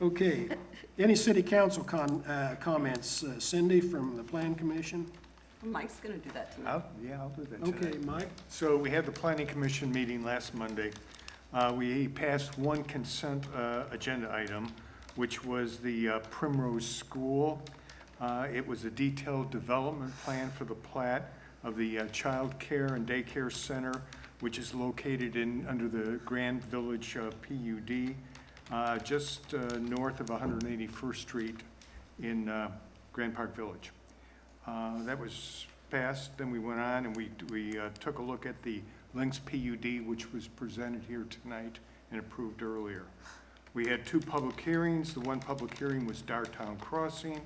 okay. Any city council comments? Cindy from the Plan Commission? Mike's gonna do that tonight. I'll do that tonight. Okay, Mike? So we had the planning commission meeting last Monday. We passed one consent agenda item, which was the Primrose School. It was a detailed development plan for the plat of the child care and daycare center, which is located under the Grand Village PUD, just north of 181st Street in Grand Park Village. That was passed, then we went on and we took a look at the Lynx PUD, which was presented here tonight and approved earlier. We had two public hearings. The one public hearing was Dartown Crossing.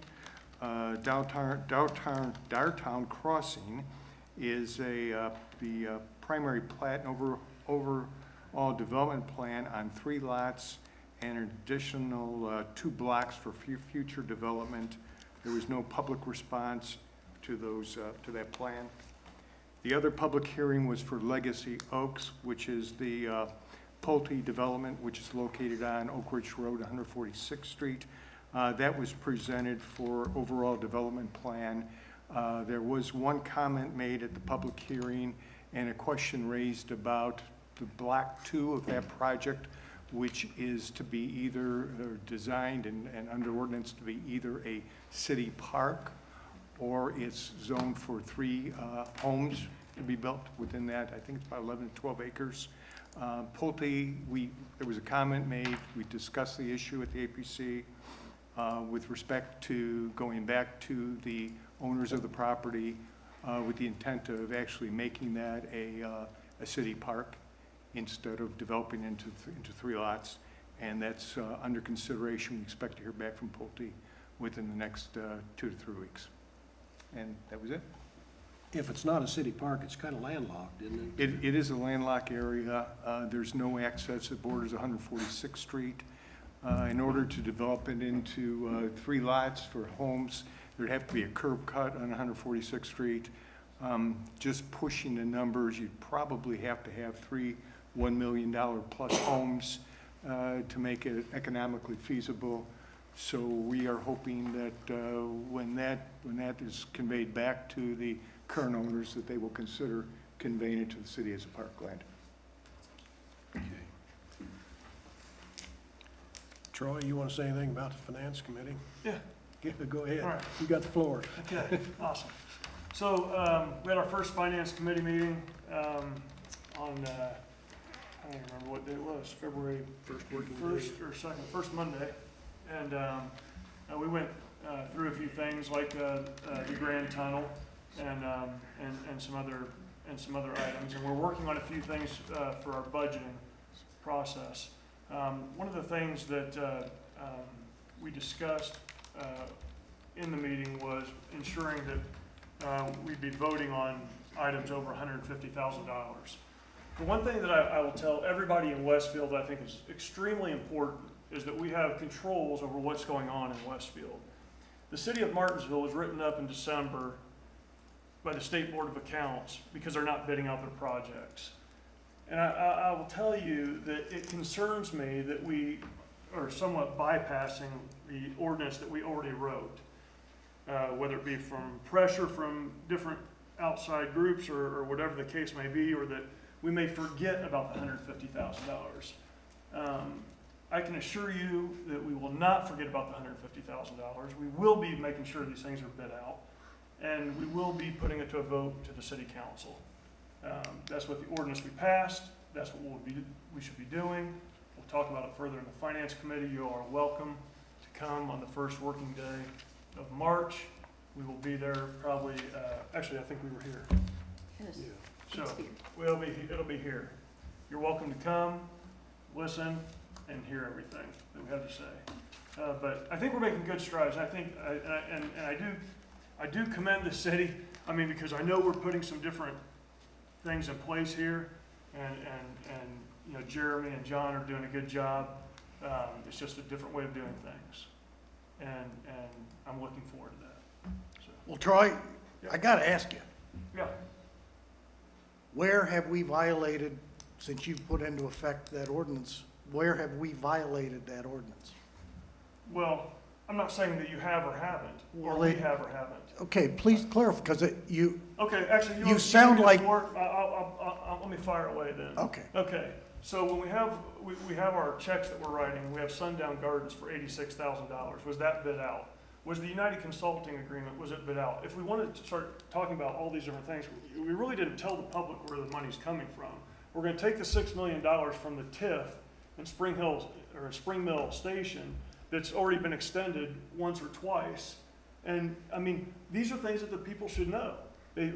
Dartown Crossing is the primary plat and overall development plan on 3 lots and an additional 2 blocks for future development. There was no public response to to that plan. The other public hearing was for Legacy Oaks, which is the Pulte development, which is located on Oak Ridge Road, 146th Street. That was presented for overall development plan. There was one comment made at the public hearing and a question raised about the Block 2 of that project, which is to be either designed and under ordinance to be either a city park or it's zoned for 3 homes to be built within that. I think it's about 11 to 12 acres. Pulte, there was a comment made. We discussed the issue at the APC with respect to going back to the owners of the property with the intent of actually making that a city park instead of developing into 3 lots. And that's under consideration. We expect to hear back from Pulte within the next 2 to 3 weeks. And that was it. If it's not a city park, it's kind of landlocked, isn't it? It is a landlocked area. There's no access. It borders 146th Street. In order to develop it into 3 lots for homes, there'd have to be a curb cut on 146th Street. Just pushing the numbers, you'd probably have to have 3 $1 million plus homes to make it economically feasible. So we are hoping that when that is conveyed back to the current owners, that they will consider conveying it to the city as a parkland. Troy, you want to say anything about the finance committee? Yeah. Go ahead. All right. You got the floor. Okay, awesome. So, we had our first finance committee meeting, on, I don't even remember what day it was, February first Monday. And, we went, through a few things like, the Grand Tunnel and some other items. And we're working on a few things, for our budgeting process. One of the things that, we discussed, in the meeting was ensuring that we'd be voting on items over $150,000. The one thing that I will tell everybody in Westfield that I think is extremely important is that we have controls over what's going on in Westfield. The city of Martinsville was written up in December by the State Board of Accounts because they're not bidding out their projects. And I will tell you that it concerns me that we are somewhat bypassing the ordinance that we already wrote. Whether it be from pressure from different outside groups or whatever the case may be, or that we may forget about the $150,000. I can assure you that we will not forget about the $150,000. We will be making sure these things are bid out, and we will be putting it to a vote to the city council. That's what the ordinance we passed. That's what we should be doing. We'll talk about it further in the finance committee. You are welcome to come on the first working day of March. We will be there probably, actually, I think we were here. Yes. So It's here. it'll be here. You're welcome to come, listen, and hear everything that we have to say. But I think we're making good strides. I think, I do commend the city. I mean, because I know we're putting some different things in place here, and you know, Jeremy and John are doing a good job. It's just a different way of doing things, and I'm looking forward to that. So, Well, Troy, Yeah. I gotta ask you, yeah. where have we violated, since you've put into effect that ordinance, where have we violated that ordinance? Well, I'm not saying that you have or haven't, or Well, we it- have or haven't. Okay, please clarify, because you, Okay, actually, You sound like- let me fire away then. okay. Okay, so when we have our checks that we're writing, we have Sundown Gardens for $86,000. Was that bid out? Was the United Consulting Agreement, was it bid out? If we wanted to start talking about all these different things, we really didn't tell the public where the money's coming from. We're gonna take the $6 million from the TIF in Spring Mill Station that's already been extended once or twice. And, I mean, these are things that the people should know.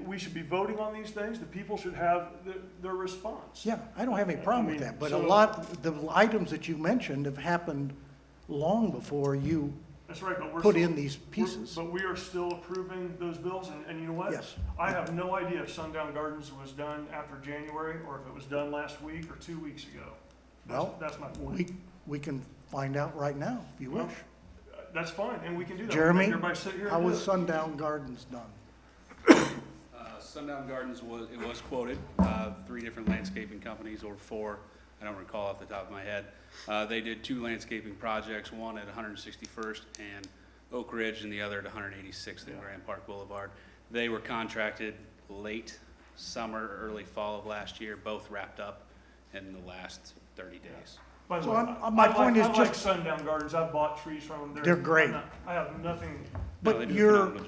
We should be voting on these things. The people should have their response. Yeah, I don't have any problem with I mean, that, but so- the items that you mentioned have happened long before you That's right, but we're put still- in these pieces. But we are still approving those bills, and you know what? Yes. I have no idea if Sundown Gardens was done after January, or if it was done last week or 2 weeks ago. Well, That's my point. we can find out right now, if you wish. That's fine, and we can do that. Jeremy, Everybody sit here and how do was it. Sundown Gardens done? Sundown Gardens was quoted, 3 different landscaping companies, or 4, I don't recall off the top of my head. They did 2 landscaping projects, one at 161st and Oak Ridge, and the other at 186th and Grand Park Boulevard. They were contracted late summer, early fall of last year, both wrapped up in the last 30 days. By the So way, my I point is like just- Sundown Gardens. I've bought trees from them. They're great. I have nothing. No, But they do a you're, phenomenal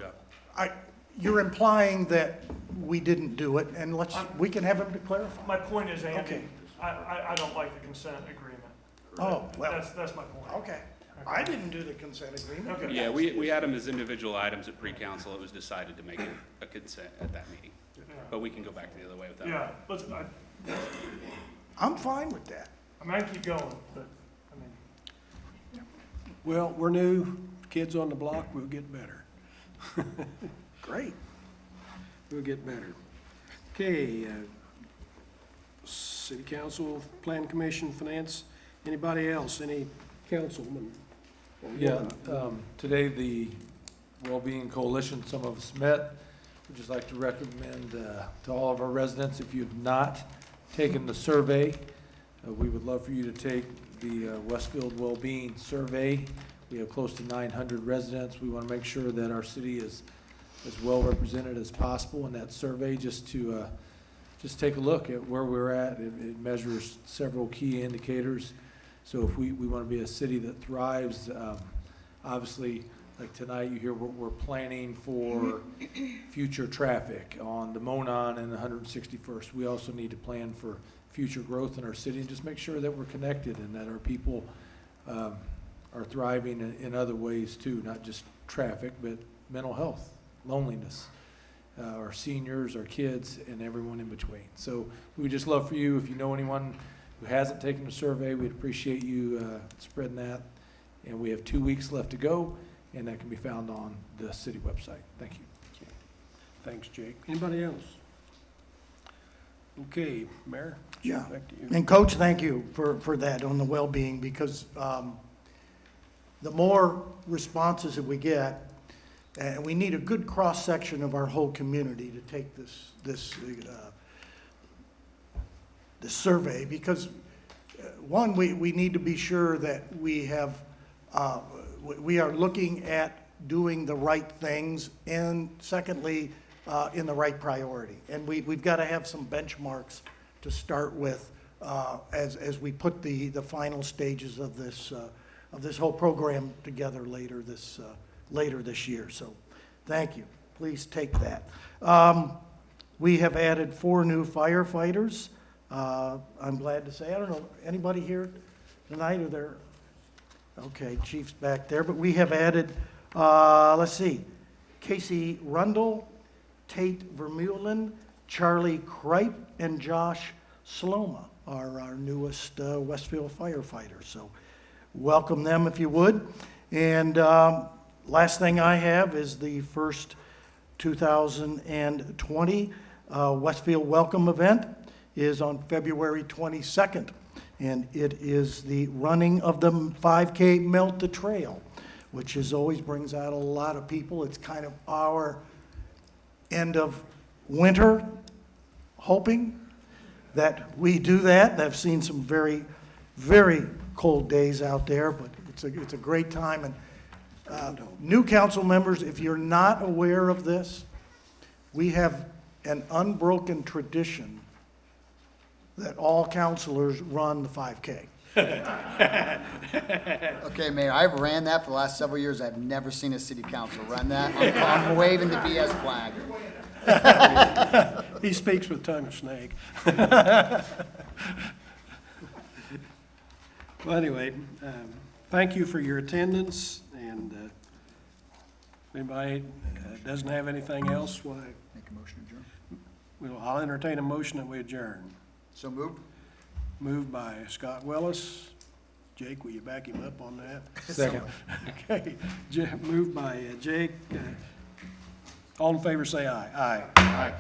job. you're implying that we didn't do it, and we can have him to clarify. My point is, Andy, Okay. I don't like the consent agreement. Oh, well. That's my point. Okay, I didn't do the consent agreement. Okay. Yeah, we had them as individual items at pre-council. It was decided to make it a consent at that meeting. But we can go back the other way with that. Yeah, I'm fine with that. I mean, I can keep going, but, I mean, Well, we're new, kids on the block, we'll get better. Great. We'll get better. Okay, City Council, Plan Commission, Finance, anybody else, any councilman? or Yeah, woman? today the Wellbeing Coalition, some of us met. We'd just like to recommend to all of our residents, if you have not taken the survey, we would love for you to take the Westfield Wellbeing Survey. We have close to 900 residents. We want to make sure that our city is as well represented as possible in that survey, just to just take a look at where we're at. It measures several key indicators. So if we want to be a city that thrives, obviously, like tonight, you hear we're planning for future traffic on the Monon and the 161st. We also need to plan for future growth in our city and just make sure that we're connected and that our people are thriving in other ways too, not just traffic, but mental health, loneliness, our seniors, our kids, and everyone in between. So we would just love for you, if you know anyone who hasn't taken the survey, we'd appreciate you spreading that. And we have 2 weeks left to go, and that can be found on the city website. Thank you. Thanks, Jake. Anybody else? Okay, Mayor? Yeah. Back to you. And Coach, thank you for that on the well-being, because the more responses that we get, and we need a good cross-section of our whole community to take this survey, because one, we need to be sure that we have, we are looking at doing the right things, and secondly, in the right priority. And we've got to have some benchmarks to start with as we put the final stages of this whole program together later this year. So thank you. Please take that. We have added 4 new firefighters. I'm glad to say, I don't know, anybody here tonight? Are there? Okay, Chief's back there. But we have added, let's see, Casey Rundle, Tate Vermeulen, Charlie Kripe, and Josh Sloma are our newest Westfield firefighters. So welcome them if you would. And last thing I have is the first 2020 Westfield Welcome event is on February 22nd. And it is the running of the 5K Melt the Trail, which always brings out a lot of people. It's kind of our end of winter, hoping that we do that. I've seen some very, very cold days out there, but it's a great time. And new council members, if you're not aware of this, we have an unbroken tradition that all councilors run the 5K. Okay, Mayor, I've ran that for the last several years. I've never seen a city council run that. I'm waving the BS flag. He speaks with tongue of snake. Well, anyway, thank you for your attendance, and if anybody doesn't have anything else, why, Make a motion to adjourn. I'll entertain a motion that we adjourn. So moved? Moved by Scott Willis. Jake, will you back him up on that? Second. Okay, moved by Jake. All in favor, say aye. Aye. Aye.